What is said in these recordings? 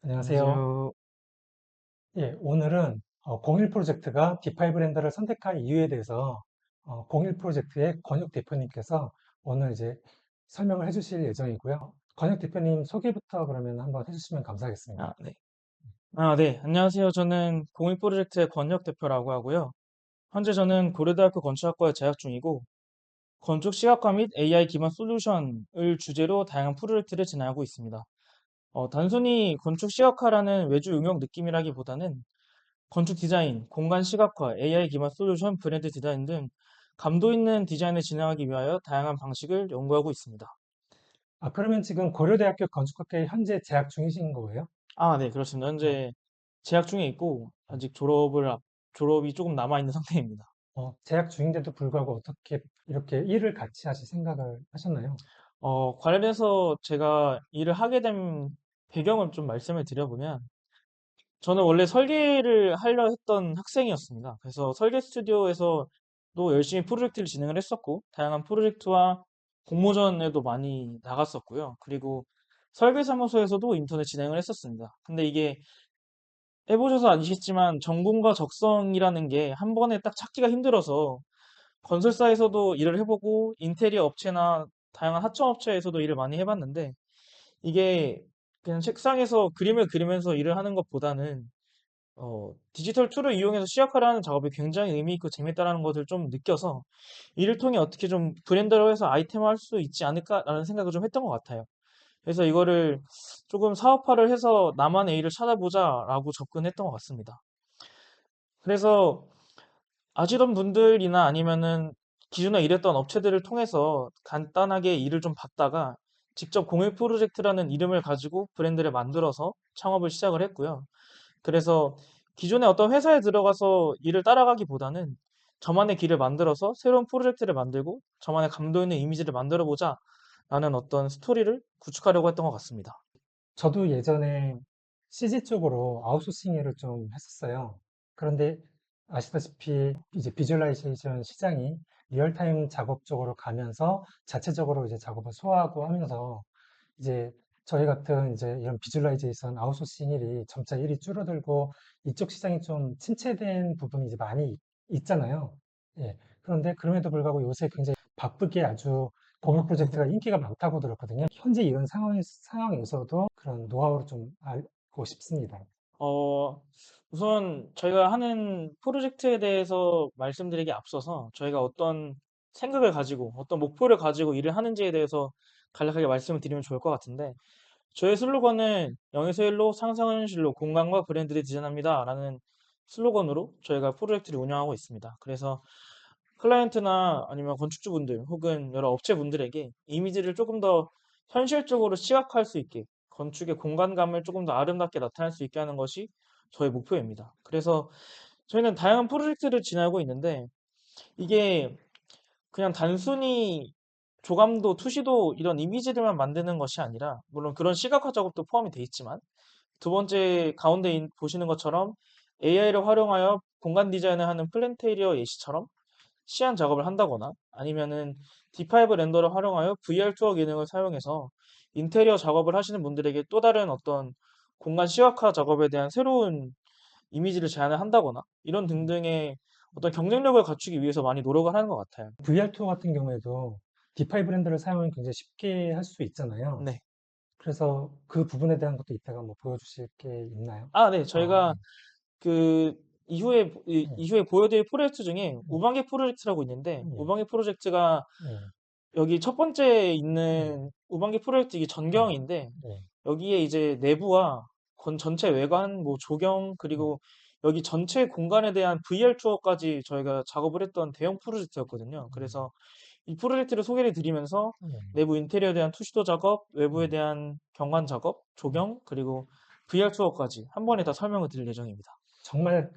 안녕하세요. 안녕하세요. 예, 오늘은 01 프로젝트가 D5 렌더를 선택할 이유에 대해서 01 프로젝트의 권혁 대표님께서 오늘 이제 설명을 해주실 예정이고요. 권혁 대표님 소개부터 그러면 한번 해주시면 감사하겠습니다. 네. 네. 안녕하세요. 저는 공익 프로젝트의 권혁 대표라고 하고요. 현재 저는 고려대학교 건축학과에 재학 중이고, 건축 시각화 및 AI 기반 솔루션을 주제로 다양한 프로젝트를 진행하고 있습니다. 단순히 건축 시각화라는 외주 응용 느낌이라기보다는 건축 디자인, 공간 시각화, AI 기반 솔루션, 브랜드 디자인 등 감도 있는 디자인을 진행하기 위하여 다양한 방식을 연구하고 있습니다. 그러면 지금 고려대학교 건축학과에 현재 재학 중이신 거예요? 네, 그렇습니다. 어, 현재 재학 중에 있고, 아직 졸업이 조금 남아있는 상태입니다. 재학 중인데도 불구하고 어떻게 이렇게 일을 같이 하실 생각을 하셨나요? 관련해서 제가 일을 하게 된 배경을 좀 말씀을 드려보면, 저는 원래 설계를 하려 했던 학생이었습니다. 그래서 설계 스튜디오에서도 열심히 프로젝트를 진행을 했었고, 다양한 프로젝트와 공모전에도 많이 나갔었고요. 그리고 설계사무소에서도 인턴을 진행을 했었습니다. 근데 이게 해보셔서 아시겠지만 전공과 적성이라는 게 한 번에 딱 찾기가 힘들어서 건설사에서도 일을 해보고 인테리어 업체나 다양한 하청업체에서도 일을 많이 해봤는데 이게 그냥 책상에서 그림을 그리면서 일을 하는 것보다는 디지털 툴을 이용해서 시각화를 하는 작업이 굉장히 의미 있고 재밌다라는 것을 좀 느껴서 이를 통해 어떻게 좀 브랜드화해서 아이템화할 수 있지 않을까라는 생각을 좀 했던 것 같아요. 그래서 이거를 조금 사업화를 해서 나만의 일을 찾아보자라고 접근했던 것 같습니다. 그래서 아시던 분들이나 아니면은 기존에 일했던 업체들을 통해서 간단하게 일을 좀 봤다가 직접 공익 프로젝트라는 이름을 가지고 브랜드를 만들어서 창업을 시작을 했고요. 그래서 기존에 어떤 회사에 들어가서 일을 따라가기보다는 저만의 길을 만들어서 새로운 프로젝트를 만들고 저만의 감도 있는 이미지를 만들어 보자 라는 어떤 스토리를 구축하려고 했던 것 같습니다. 저도 예전에 CG 쪽으로 아웃소싱 일을 좀 했었어요. 그런데 아시다시피 이제 비주얼라이제이션 시장이 리얼타임 작업 쪽으로 가면서 자체적으로 이제 작업을 소화하고 하면서 이제 저희 같은 이제 이런 비주얼라이제이션 아웃소싱 일이 점차 일이 줄어들고 이쪽 시장이 좀 침체된 부분이 이제 많이 있잖아요. 예. 그런데 그럼에도 불구하고 요새 굉장히 바쁘게 아주 공유 프로젝트가 인기가 많다고 들었거든요. 현재 이런 상황에서도 그런 노하우를 좀 알고 싶습니다. 어, 우선 저희가 하는 프로젝트에 대해서 말씀드리기 앞서서 저희가 어떤 생각을 가지고 어떤 목표를 가지고 일을 하는지에 대해서 간략하게 말씀을 드리면 좋을 것 같은데 저의 슬로건은 영에서 일로 상상하는 실로 공간과 브랜드를 디자인합니다 라는 슬로건으로 저희가 프로젝트를 운영하고 있습니다. 그래서 클라이언트나 아니면 건축주분들 혹은 여러 업체분들에게 이미지를 조금 더 현실적으로 시각화할 수 있게 건축의 공간감을 조금 더 아름답게 나타낼 수 있게 하는 것이 저의 목표입니다. 그래서 저희는 다양한 프로젝트를 진행하고 있는데 이게 그냥 단순히 조감도, 투시도 이런 이미지들만 만드는 것이 아니라 물론 그런 시각화 작업도 포함이 돼 있지만 두 번째 가운데 보시는 것처럼 AI를 활용하여 공간 디자인을 하는 플랜테리어 예시처럼 시안 작업을 한다거나 아니면은 D5 렌더를 활용하여 VR 투어 기능을 사용해서 인테리어 작업을 하시는 분들에게 또 다른 어떤 공간 시각화 작업에 대한 새로운 이미지를 제안을 한다거나 이런 등등의 어떤 경쟁력을 갖추기 위해서 많이 노력을 하는 것 같아요. VR 투어 같은 경우에도 디파이 브랜드를 사용하면 굉장히 쉽게 할 수 있잖아요. 네. 그래서 그 부분에 대한 것도 이따가 뭐 보여주실 게 있나요? 네. 아, 저희가 그 예, 이후에 보여드릴 프로젝트 중에 예, 우방계 프로젝트라고 있는데 예, 우방계 프로젝트가 예, 여기 첫 번째 예, 있는 우방계 프로젝트 이게 예, 전경인데 예, 여기에 이제 내부와 전체 외관, 뭐 조경, 예, 그리고 여기 전체 공간에 대한 VR 투어까지 저희가 작업을 했던 대형 프로젝트였거든요. 그래서 이 프로젝트를 소개를 드리면서 예, 내부 인테리어에 대한 투시도 작업, 예, 외부에 대한 경관 작업, 예. 조경, 그리고 VR 투어까지 한 번에 다 설명을 드릴 예정입니다. 정말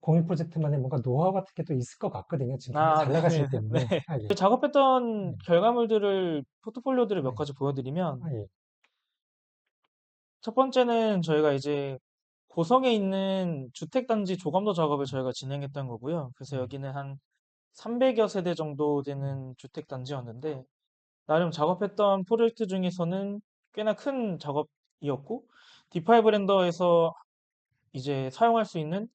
공익 프로젝트만의 뭔가 노하우 같은 게 또 있을 것 같거든요. 지금 굉장히 잘 나가시기 네. 네. 때문에. 예, 작업했던 예, 결과물들을, 포트폴리오들을 몇 예, 가지 보여드리면, 예, 첫 번째는 저희가 이제 고성에 있는 주택단지 조감도 작업을 저희가 진행했던 거고요. 그래서 예, 여기는 한 300여 세대 정도 예, 되는 주택단지였는데, 나름 작업했던 프로젝트 중에서는 꽤나 큰 작업 렌더링이었고 D5 렌더에서 이제 사용할 수 있는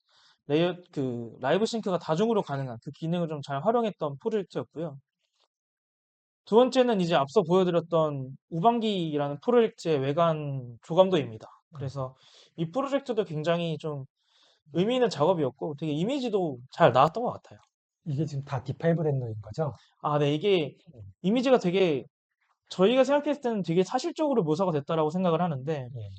라이브 싱크가 다중으로 가능한 그 기능을 좀 잘 활용했던 프로젝트였고요. 두 번째는 이제 앞서 보여드렸던 우방기라는 프로젝트의 외관 조감도입니다. 그래서 이 프로젝트도 굉장히 좀 의미 있는 작업이었고 되게 이미지도 잘 나왔던 것 같아요. 이게 지금 다 D5 렌더인 거죠? 아, 네, 이게 예, 이미지가 되게 저희가 생각했을 때는 되게 사실적으로 묘사가 됐다라고 생각을 하는데 예.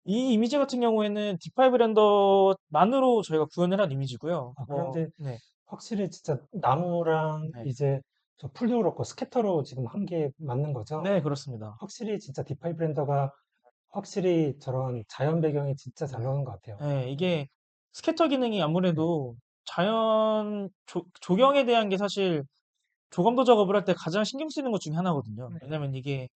이 이미지 같은 경우에는 D5 렌더만으로 저희가 구현을 한 이미지고요. 그런데 네, 확실히 진짜 나무랑 네, 이제 저 풀도 그렇고 스캐터로 지금 한 게 맞는 거죠? 네, 그렇습니다. 확실히 진짜 D5 렌더가 확실히 저런 자연 배경이 진짜 네, 잘 나오는 것 같아요. 네, 이게 스캐터 기능이 네, 아무래도 자연 조경에 대한 게 사실 조감도 작업을 할 때 가장 신경 쓰이는 것 중에 하나거든요. 네, 왜냐면 이게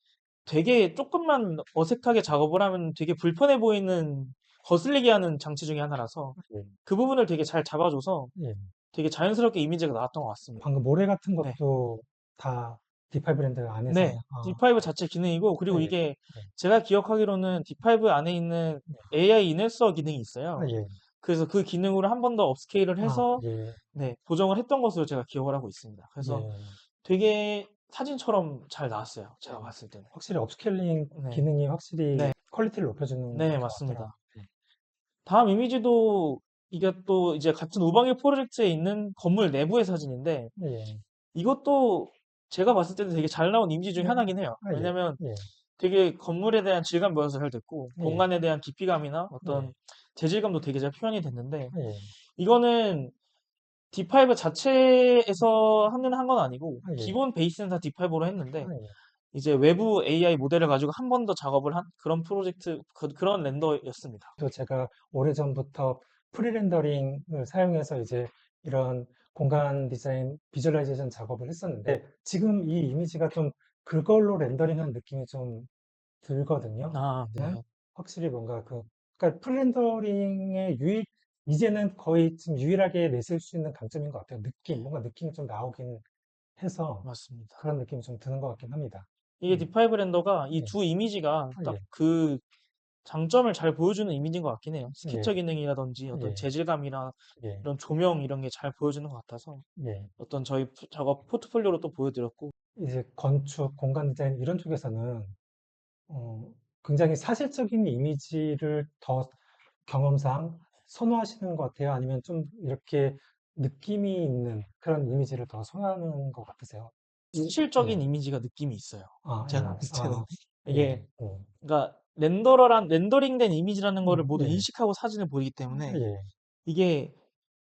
되게 조금만 어색하게 작업을 하면 되게 불편해 보이는 거슬리게 하는 장치 중에 하나라서 예, 그 부분을 되게 잘 잡아줘서 예. 되게 자연스럽게 이미지가 나왔던 것 같습니다. 방금 모래 같은 네. 것도 다 D5 렌더 안에서, 네. D5 자체 기능이고, 예, 그리고 이게 예, 제가 기억하기로는 D5 안에 있는 AI 인헬서 기능이 있어요. 예, 그래서 그 기능으로 한 번 더 업스케일을 해서 예, 네, 보정을 했던 것으로 제가 기억을 하고 있습니다. 그래서 예. 되게 사진처럼 잘 나왔어요. 제가 예. 봤을 때는. 확실히 업스케일링 네. 기능이 확실히 네. 퀄리티를 높여주는 네, 것 같더라고요. 맞습니다. 다음 이미지도 이게 또 이제 같은 우방일 프로젝트에 있는 건물 내부의 사진인데 예, 이것도 제가 봤을 때는 되게 잘 나온 이미지 중에 예, 하나긴 해요. 예, 왜냐면 예, 되게 건물에 대한 질감 묘사가 잘 됐고 예, 공간에 대한 깊이감이나 예, 어떤 재질감도 되게 잘 표현이 됐는데 예, 이거는 D5 자체에서 한 건 아니고 예, 기본 베이스는 다 D5로 했는데 예. 이제 외부 AI 모델을 가지고 한 번 더 작업을 한 그런 프로젝트 그런 렌더였습니다. 또 제가 오래전부터 프리렌더링을 사용해서 이제 이런 공간 디자인, 비주얼라이제이션 작업을 했었는데 지금 이 이미지가 좀 그걸로 렌더링한 느낌이 좀 들거든요. 아, 네? 네. 확실히 뭔가 그러니까 프리렌더링의 이제는 거의 지금 유일하게 내세울 수 있는 강점인 것 같아요. 뭔가 느낌이 좀 나오긴 해서 맞습니다. 그런 느낌이 좀 드는 것 같긴 합니다. 이게 음, D5 렌더가 이 예, 두 이미지가 딱 예, 그 장점을 잘 보여주는 이미지인 것 같긴 해요. 스케쳐 예, 기능이라든지 어떤 예, 재질감이나 예, 이런 조명 이런 게 잘 보여주는 것 같아서 예. 어떤 저희 작업 포트폴리오로 또 보여드렸고 이제 건축, 공간 디자인 이런 쪽에서는 어, 굉장히 사실적인 이미지를 더 경험상 선호하시는 것 같아요? 아니면 좀 이렇게 느낌이 있는 그런 이미지를 더 선호하는 것 같으세요? 예. 실적인 이미지가 느낌이 있어요. 예. 제가 봤을 때는 예. 이게 그러니까 렌더링된 이미지라는 거를 모두 예. 인식하고 사진을 보이기 때문에 예. 이게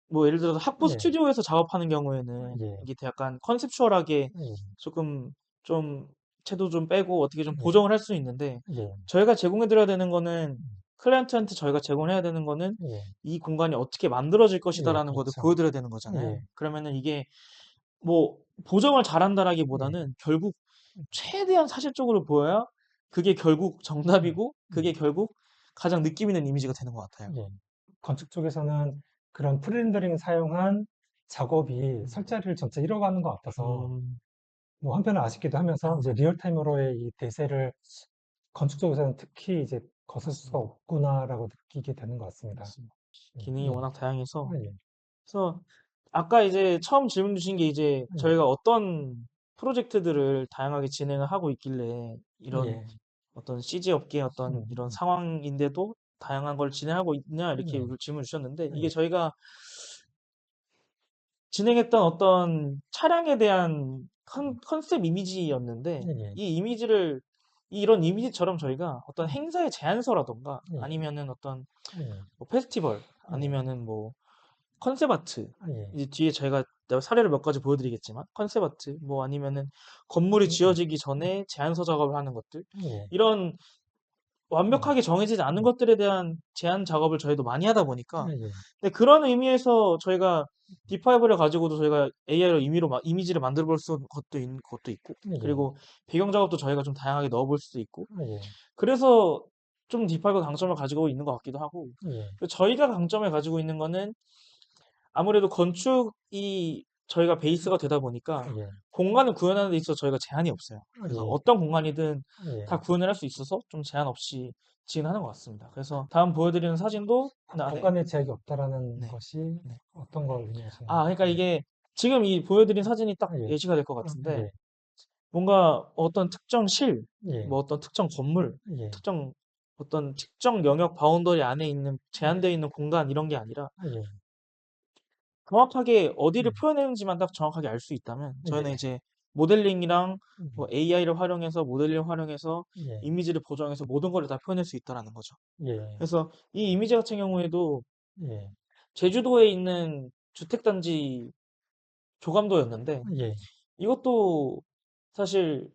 뭐 예를 들어서 학부 예. 스튜디오에서 작업하는 경우에는 예. 이게 약간 컨셉추얼하게 예. 조금 좀 채도 좀 빼고 어떻게 좀 예. 보정을 할 수 있는데 예. 저희가 제공해 드려야 되는 거는 클라이언트한테 저희가 제공해야 되는 거는 예. 이 공간이 어떻게 만들어질 예. 것이다라는 것을 그렇죠. 보여드려야 되는 거잖아요. 예. 그러면은 이게 뭐 보정을 예. 잘한다라기보다는 결국 최대한 사실적으로 보여야 그게 결국 음. 정답이고 그게 음. 결국 가장 느낌 있는 이미지가 되는 것 같아요. 예. 건축 쪽에서는 그런 프리렌더링 사용한 작업이 음. 설 자리를 점차 잃어가는 것 같아서 음, 뭐 한편은 아쉽기도 하면서 이제 리얼타임으로의 이 대세를 건축 쪽에서는 특히 이제 거슬 수가 맞습니다. 없구나라고 느끼게 되는 것 같습니다. 맞습니다. 예. 기능이 예. 워낙 다양해서 예. 그래서 아까 이제 처음 질문 주신 게 이제 예. 저희가 어떤 프로젝트들을 다양하게 진행을 하고 있길래 이런 예. 어떤 CG 업계의 어떤 이런 음. 상황인데도 다양한 걸 진행하고 있냐 이렇게 예. 질문 주셨는데 이게 예. 저희가 진행했던 어떤 차량에 대한 컨셉 이미지였는데 예. 이런 이미지처럼 저희가 어떤 행사의 제안서라던가 예. 아니면은 어떤 예. 뭐 페스티벌 예. 아니면은 뭐 컨셉 아트 예. 이제 뒤에 저희가 사례를 몇 가지 보여드리겠지만 컨셉 아트 뭐 아니면은 건물이 지어지기 전에 제안서 작업을 하는 것들 예. 이런 완벽하게 정해지지 않은 것들에 대한 제안 작업을 저희도 많이 하다 보니까 예. 근데 그런 의미에서 저희가 D5를 가지고도 저희가 AI로 이미지를 만들어 볼 수 있는 것도 있고 예. 그리고 배경 작업도 저희가 좀 다양하게 넣어 볼 수도 있고 예. 그래서 좀 D5가 강점을 가지고 있는 것 같기도 하고 예. 그리고 저희가 강점을 가지고 있는 거는 아무래도 건축이 저희가 베이스가 되다 보니까 예, 공간을 구현하는 데 있어서 저희가 제한이 없어요. 그래서 예, 어떤 공간이든 다 예. 구현을 할 수 있어서 좀 제한 없이 진행하는 것 같습니다. 그래서 다음 보여드리는 사진도 네, 공간에 제약이 없다라는 네, 것이 네. 어떤 걸 의미하시는 아, 그러니까 이게 지금 이 보여드린 사진이 딱 예, 예시가 될 것 아, 같은데 예, 뭔가 어떤 특정 실, 예, 뭐 어떤 특정 건물, 예, 특정 어떤 특정 영역 바운더리 안에 있는 제한되어 있는 공간 이런 게 아니라 예, 정확하게 예, 어디를 표현했는지만 딱 정확하게 알 수 있다면 저희는 예, 이제 모델링이랑 뭐 음, AI를 활용해서 모델링 활용해서 예, 이미지를 보정해서 모든 걸 다 표현할 수 있다라는 거죠. 예, 그래서 이 이미지 같은 경우에도 예, 제주도에 있는 주택단지 조감도였는데 예, 이것도 사실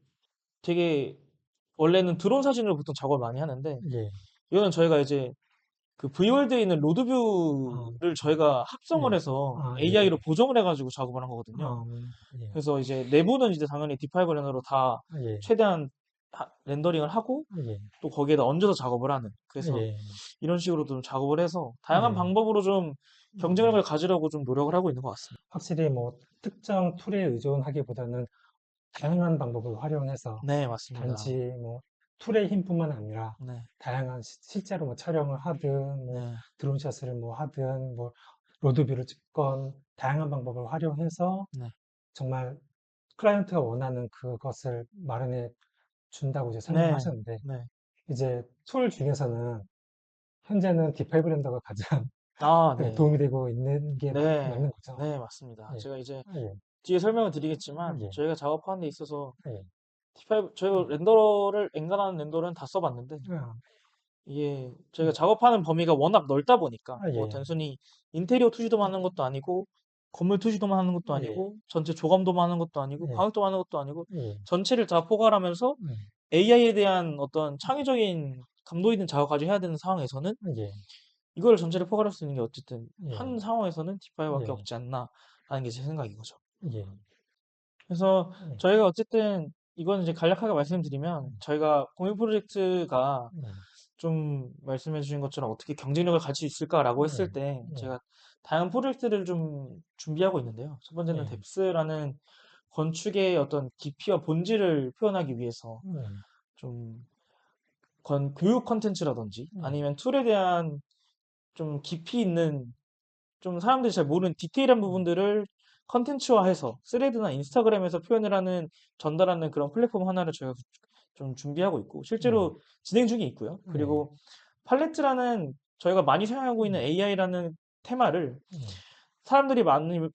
되게 원래는 드론 사진으로 보통 작업을 많이 하는데 예, 이거는 저희가 이제 그 V월드에 있는 아, 로드뷰를 저희가 합성을 예, 해서 아, 예, AI로 보정을 해가지고 작업을 한 거거든요. 예, 그래서 이제 내부는 이제 당연히 D5 렌더로 다 예, 최대한 렌더링을 하고 예, 또 거기에다 얹어서 작업을 하는. 그래서 예, 이런 식으로 좀 작업을 해서 다양한 예. 방법으로 좀 경쟁력을 가지려고 좀 노력을 하고 있는 것 같습니다. 확실히 뭐 특정 툴에 의존하기보다는 다양한 방법을 활용해서 네, 맞습니다. 단지 뭐 툴의 힘뿐만 아니라 네, 다양한 실제로 뭐 촬영을 하든 뭐 네, 드론샷을 뭐 하든 뭐 로드뷰를 찍건 다양한 방법을 활용해서 네, 정말 클라이언트가 원하는 그것을 마련해 준다고 이제 네, 설명하셨는데 네. 이제 툴 중에서는 현재는 D5 렌더가 가장 아, 네, 네. 도움이 되고 있는 게 네, 맞는 거죠. 네, 맞습니다. 예, 제가 이제 예, 뒤에 설명을 드리겠지만 예, 저희가 작업하는 데 있어서 예, D5 저희가 렌더를 엔간하는 렌더는 다 써봤는데 아, 이게 저희가 예, 작업하는 범위가 워낙 넓다 보니까 아, 뭐 예, 단순히 인테리어 투시도만 하는 것도 아니고 건물 투시도만 하는 것도 예, 아니고 전체 조감도만 하는 것도 아니고 예, 광역도만 하는 것도 아니고 예, 전체를 다 포괄하면서 AI에 대한 어떤 창의적인 감도 있는 작업까지 해야 되는 상황에서는 예, 이걸 전체를 포괄할 수 있는 게 어쨌든 예, 한 상황에서는 D5밖에 예, 없지 않나라는 게 제 생각인 거죠. 예, 그래서 예, 저희가 어쨌든 이건 이제 간략하게 말씀드리면 음, 저희가 공유 프로젝트가 예, 좀 말씀해 주신 것처럼 어떻게 경쟁력을 가질 수 있을까라고 했을 예, 때 예, 제가 다양한 프로젝트를 좀 준비하고 있는데요. 첫 번째는 예, 뎁스라는 건축의 어떤 깊이와 본질을 표현하기 위해서 음, 좀 교육 컨텐츠라든지 예, 아니면 툴에 대한 좀 깊이 있는 좀 사람들이 잘 모르는 디테일한 음, 부분들을 컨텐츠화해서 스레드나 인스타그램에서 표현을 하는 전달하는 그런 플랫폼 하나를 저희가 좀 준비하고 있고 예, 실제로 진행 중에 있고요. 예, 그리고 팔레트라는 저희가 많이 사용하고 있는 음, AI라는 테마를 예,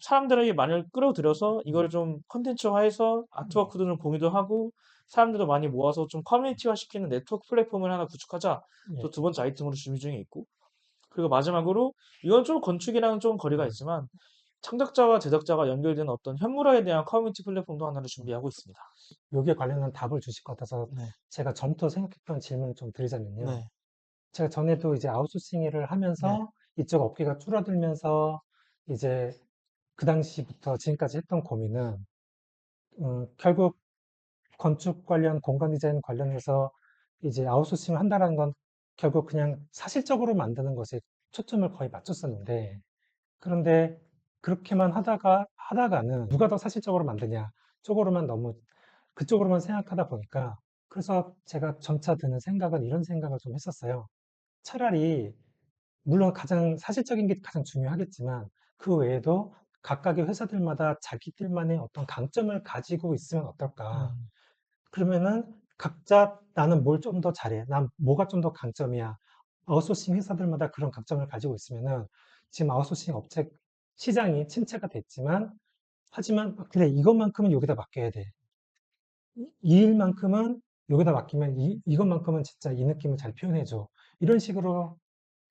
사람들에게 많이 끌어들여서 음, 이걸 좀 컨텐츠화해서 음, 아트워크 등을 공유도 하고 사람들도 많이 모아서 좀 커뮤니티화 시키는 네트워크 플랫폼을 하나 구축하자. 또 예, 두 번째 아이템으로 준비 중에 있고 그리고 마지막으로 이건 좀 건축이랑은 좀 거리가 음, 있지만 창작자와 제작자가 연결되는 어떤 현물화에 대한 커뮤니티 플랫폼도 하나를 음. 준비하고 있습니다. 여기에 관련한 답을 주실 것 같아서 네, 제가 전부터 생각했던 질문을 좀 드리자면요. 네, 제가 전에도 이제 아웃소싱 일을 네, 하면서 이쪽 업계가 줄어들면서 이제 그 당시부터 지금까지 했던 고민은 결국 건축 관련 공간 디자인 관련해서 이제 아웃소싱을 한다는 건 결국 그냥 사실적으로 만드는 것에 초점을 거의 맞췄었는데 그런데 그렇게만 하다가는 누가 더 사실적으로 만드냐 쪽으로만 너무 그쪽으로만 생각하다 보니까 그래서 제가 점차 드는 생각은 이런 생각을 좀 했었어요. 차라리 물론 가장 사실적인 게 가장 중요하겠지만 그 외에도 각각의 회사들마다 자기들만의 어떤 강점을 가지고 있으면 어떨까? 음, 그러면은 각자 나는 뭘 좀 더 잘해. 난 뭐가 좀 더 강점이야. 아웃소싱 회사들마다 그런 강점을 가지고 있으면은 지금 아웃소싱 업체 시장이 침체가 됐지만 하지만 그래 이것만큼은 여기다 맡겨야 돼. 이 일만큼은 여기다 맡기면 이것만큼은 진짜 이 느낌을 잘 표현해줘. 이런 식으로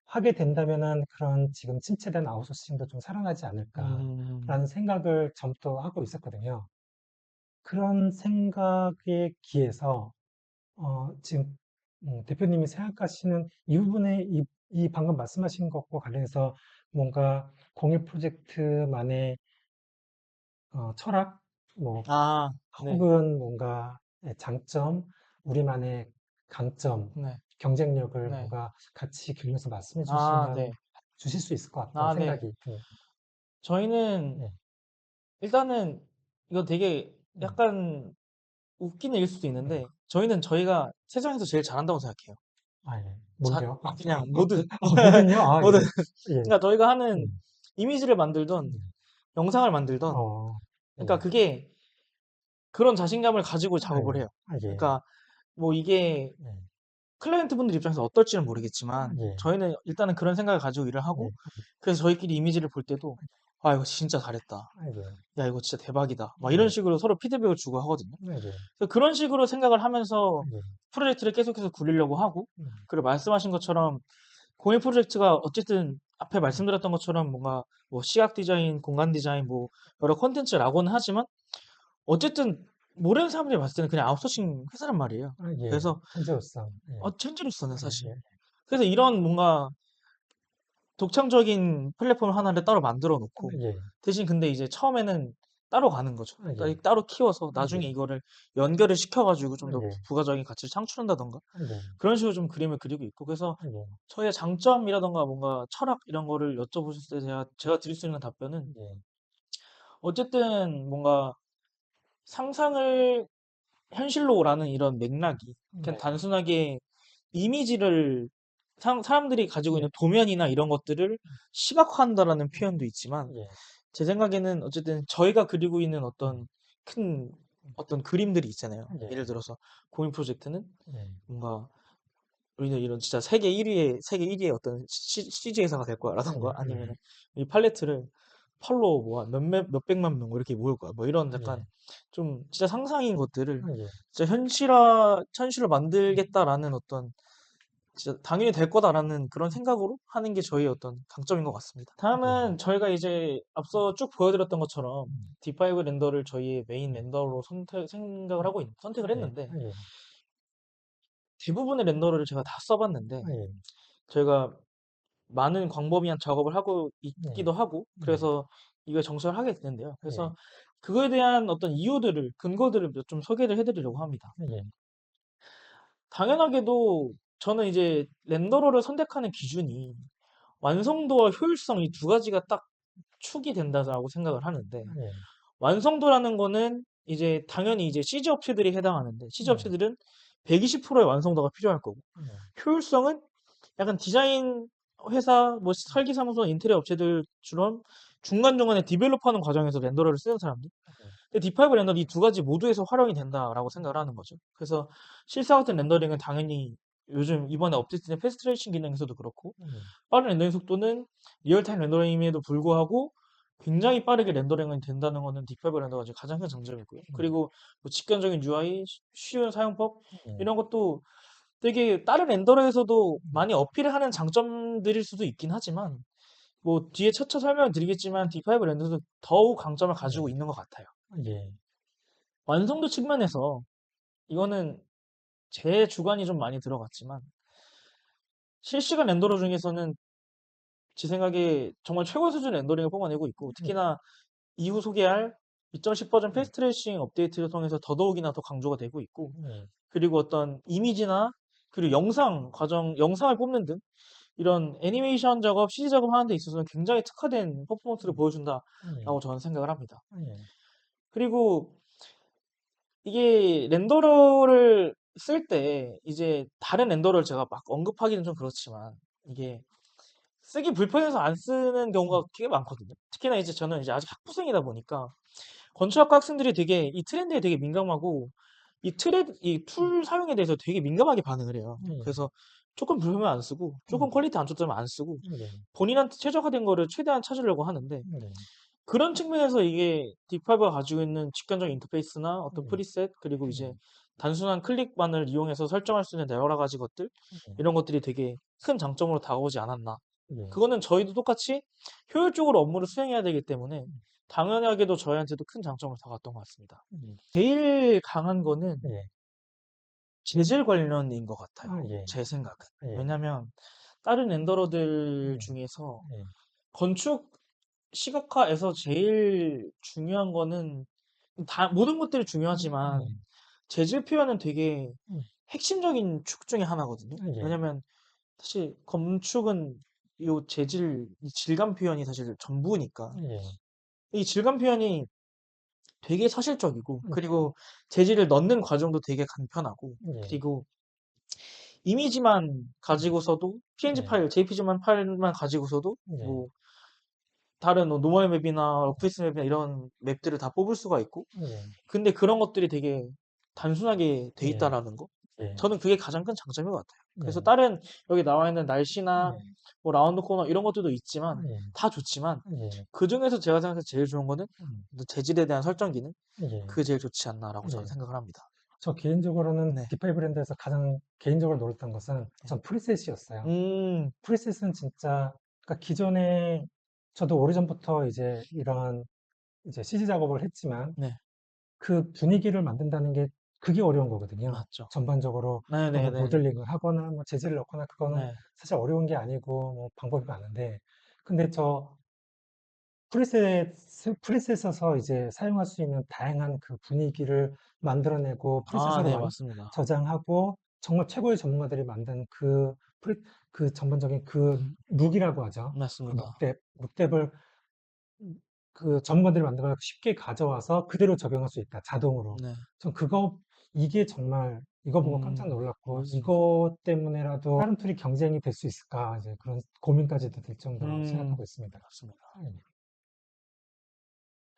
하게 된다면은 그런 지금 침체된 아웃소싱도 좀 살아나지 음, 않을까라는 생각을 전부터 하고 있었거든요. 그런 생각에 기해서 지금 대표님이 생각하시는 이 부분에 이 방금 말씀하신 것과 관련해서 뭔가 공유 프로젝트만의 철학, 뭐 아, 네, 혹은 뭔가 장점, 우리만의 강점, 네, 경쟁력을 네, 뭔가 같이 gli면서 말씀해 아, 주시면 네, 주실 수 있을 것 같다는 아, 네. 생각이 듭니다. 저희는 예, 일단은 이거 되게 네. 약간 웃기는 일 수도 네. 있는데 저희는 저희가 세상에서 제일 잘한다고 생각해요. 아, 예. 자, 뭘요? 그냥 뭐든 뭐든요? 아, 뭐든 예. 예. 그러니까 저희가 예. 하는 이미지를 만들던 예. 영상을 만들던 어, 그러니까 예. 그게 그런 자신감을 가지고 아, 작업을 예. 해요. 아, 예. 그러니까 뭐 이게 예. 클라이언트 분들 입장에서 어떨지는 아, 모르겠지만 예. 저희는 일단은 그런 생각을 가지고 일을 예. 하고 그래서 저희끼리 이미지를 볼 때도 아 이거 진짜 잘했다. 아, 예. 야 이거 진짜 대박이다. 막 이런 예. 식으로 서로 피드백을 주고 하거든요. 아, 예. 그래서 그런 식으로 생각을 아, 하면서 예. 프로젝트를 계속해서 굴리려고 하고 음. 그리고 말씀하신 것처럼 공예 프로젝트가 어쨌든 앞에 음. 말씀드렸던 것처럼 뭔가 뭐 시각 디자인, 공간 디자인 뭐 여러 콘텐츠라고는 하지만 어쨌든 모르는 사람들이 봤을 때는 그냥 아웃소싱 회사란 말이에요. 아, 예. 그래서 현재로서. 예. 천지로서는 사실. 예. 그래서 이런 뭔가 독창적인 플랫폼 하나를 따로 만들어 놓고 예. 예. 대신 근데 이제 처음에는 따로 가는 거죠. 아, 예. 따로 키워서 아, 예. 나중에 이거를 연결을 시켜가지고 좀 아, 더 예. 부가적인 가치를 창출한다던가 아, 예. 그런 식으로 좀 그림을 그리고 있고 그래서 아, 예. 저희의 장점이라던가 뭔가 철학 이런 거를 여쭤보셨을 때 제가 드릴 수 있는 답변은 예. 어쨌든 뭔가 상상을 현실로 오라는 이런 맥락이 그냥 네. 단순하게 이미지를 사람들이 가지고 예. 있는 도면이나 이런 것들을 시각화한다라는 표현도 있지만 예. 제 생각에는 어쨌든 저희가 그리고 있는 음. 어떤 큰 어떤 그림들이 있잖아요. 예. 예를 들어서 공인 프로젝트는 예. 뭔가 우리는 이런 진짜 세계 1위의 어떤 CG 회사가 될 예. 거야라던가 예. 아니면은 이 팔레트를 팔로워 뭐 몇백만 명 이렇게 모을 거야. 뭐 이런 약간 예. 좀 진짜 상상인 것들을 아, 예. 진짜 현실로 만들겠다라는 어떤 진짜 당연히 될 거다라는 그런 생각으로 하는 게 저희의 어떤 강점인 것 같습니다. 예. 다음은 저희가 이제 앞서 쭉 보여드렸던 것처럼 음. D5 렌더를 저희의 메인 예. 렌더로 선택을 예. 했는데 아, 예. 대부분의 렌더를 제가 다 써봤는데 아, 예. 저희가 많은 광범위한 작업을 하고 예. 있기도 하고 예. 그래서 이걸 정시를 하게 됐는데요. 예. 그래서 그거에 대한 어떤 근거들을 좀 소개를 해드리려고 합니다. 예. 당연하게도 저는 이제 렌더러를 선택하는 기준이 완성도와 효율성 이 두 가지가 딱 축이 된다고 생각을 하는데 아, 예. 완성도라는 거는 이제 당연히 이제 CG 업체들이 해당하는데 CG 예. 업체들은 120%의 완성도가 필요할 거고 예. 효율성은 약간 디자인 회사, 뭐 설계사무소, 인테리어 업체들처럼 중간중간에 디벨롭하는 과정에서 렌더러를 쓰는 사람들. 예. 근데 D5 렌더는 이 두 가지 모두에서 활용이 된다라고 생각을 하는 거죠. 그래서 실사 같은 렌더링은 당연히 요즘 이번에 업데이트된 패스트 트레이싱 기능에서도 그렇고 예. 빠른 렌더링 속도는 리얼타임 렌더링임에도 불구하고 굉장히 빠르게 렌더링이 된다는 거는 D5 렌더가 이제 가장 큰 장점이고요. 음. 그리고 뭐 직관적인 UI, 쉬운 사용법 예. 이런 것도 되게 다른 렌더러에서도 음. 많이 어필을 하는 장점들일 수도 있긴 하지만 뭐 뒤에 차차 설명을 드리겠지만 D5 렌더도 더욱 강점을 가지고 예. 있는 것 같아요. 예. 완성도 측면에서 이거는 제 주관이 좀 많이 들어갔지만 실시간 렌더러 중에서는 제 생각에 정말 최고 수준 렌더링을 뿜어내고 있고 예. 특히나 이후 소개할 2.10 버전 음. 패스트 트레이싱 업데이트를 통해서 더더욱이나 더 강조가 되고 있고 예. 그리고 어떤 이미지나 그리고 영상을 뽑는 등 이런 애니메이션 작업, CG 작업하는 데 있어서는 굉장히 특화된 퍼포먼스를 음. 예. 보여준다라고 저는 생각을 합니다. 예. 그리고 이게 렌더러를 쓸 때 이제 다른 렌더러를 제가 막 언급하기는 좀 그렇지만 이게 쓰기 불편해서 안 쓰는 음. 경우가 꽤 많거든요. 특히나 이제 저는 이제 아직 학부생이다 보니까 건축학과 학생들이 되게 이 트렌드에 되게 민감하고 이 음. 툴 사용에 대해서 되게 민감하게 반응을 해요. 예. 그래서 조금 불편하면 안 쓰고 음. 조금 퀄리티 안 좋다면 안 쓰고 예. 본인한테 최적화된 거를 최대한 찾으려고 하는데 예. 그런 측면에서 이게 D5가 가지고 있는 직관적인 인터페이스나 어떤 예. 프리셋 그리고 이제 예. 단순한 클릭만을 이용해서 설정할 수 있는 여러 가지 것들 예. 이런 것들이 되게 큰 장점으로 다가오지 않았나. 예. 그거는 저희도 똑같이 효율적으로 업무를 수행해야 되기 때문에 당연하게도 저희한테도 큰 장점을 다가왔던 것 같습니다. 음. 제일 강한 거는 예. 재질 관련인 것 같아요. 아, 예. 제 생각은. 예. 왜냐면 다른 렌더러들 예. 중에서 예. 건축 시각화에서 제일 중요한 거는 다 모든 것들이 중요하지만 예. 재질 표현은 되게 음. 핵심적인 축 중에 하나거든요. 예. 왜냐면 사실 건축은 이 질감 표현이 사실 전부니까 예. 이 질감 표현이 되게 사실적이고, 네. 그리고 재질을 넣는 과정도 되게 간편하고, 예. 그리고 이미지만 가지고서도 PNG 예. 파일, JPG만 파일만 가지고서도 예. 뭐 다른 뭐 노멀 맵이나 오피스 맵이나 이런 맵들을 다 뽑을 수가 있고, 예. 근데 그런 것들이 되게 단순하게 돼 예. 있다라는 거. 예. 저는 그게 가장 큰 장점인 것 같아요. 그래서 예. 다른 여기 나와 있는 날씨나 예. 뭐 라운드 코너 이런 것들도 있지만 예. 다 좋지만 예. 그 중에서 제가 생각해서 제일 좋은 거는 음. 재질에 대한 설정 기능, 예. 그게 제일 좋지 않나라고 저는 예. 생각을 합니다. 저 개인적으로는 네. 디파이 브랜드에서 가장 개인적으로 노렸던 것은 네. 전 프리셋이었어요. 음, 프리셋은 진짜, 그러니까 기존에 저도 오래전부터 이제 이런 이제 CG 작업을 했지만 네, 그 분위기를 만든다는 게 그게 어려운 거거든요. 맞죠. 전반적으로 뭐 네네네네. 모델링을 하거나 뭐 재질을 넣거나 그거는 네. 사실 어려운 게 아니고 뭐 방법이 많은데, 근데 저 프리셋, 프리셋에서 이제 사용할 수 있는 다양한 그 분위기를 만들어내고 아, 프리셋으로 네, 맞습니다. 저장하고 정말 최고의 전문가들이 만든 그 전반적인 그 룩이라고 하죠. 그 맞습니다. 룩뎁을 그 전문가들이 만든 걸 쉽게 가져와서 그대로 적용할 수 있다. 자동으로. 네. 전 이게 정말 이거 보고 깜짝 놀랐고, 맞습니다. 이것 때문에라도 다른 툴이 경쟁이 될 수 있을까, 이제 그런 고민까지도 들 정도로 음, 생각하고 있습니다. 맞습니다. 예.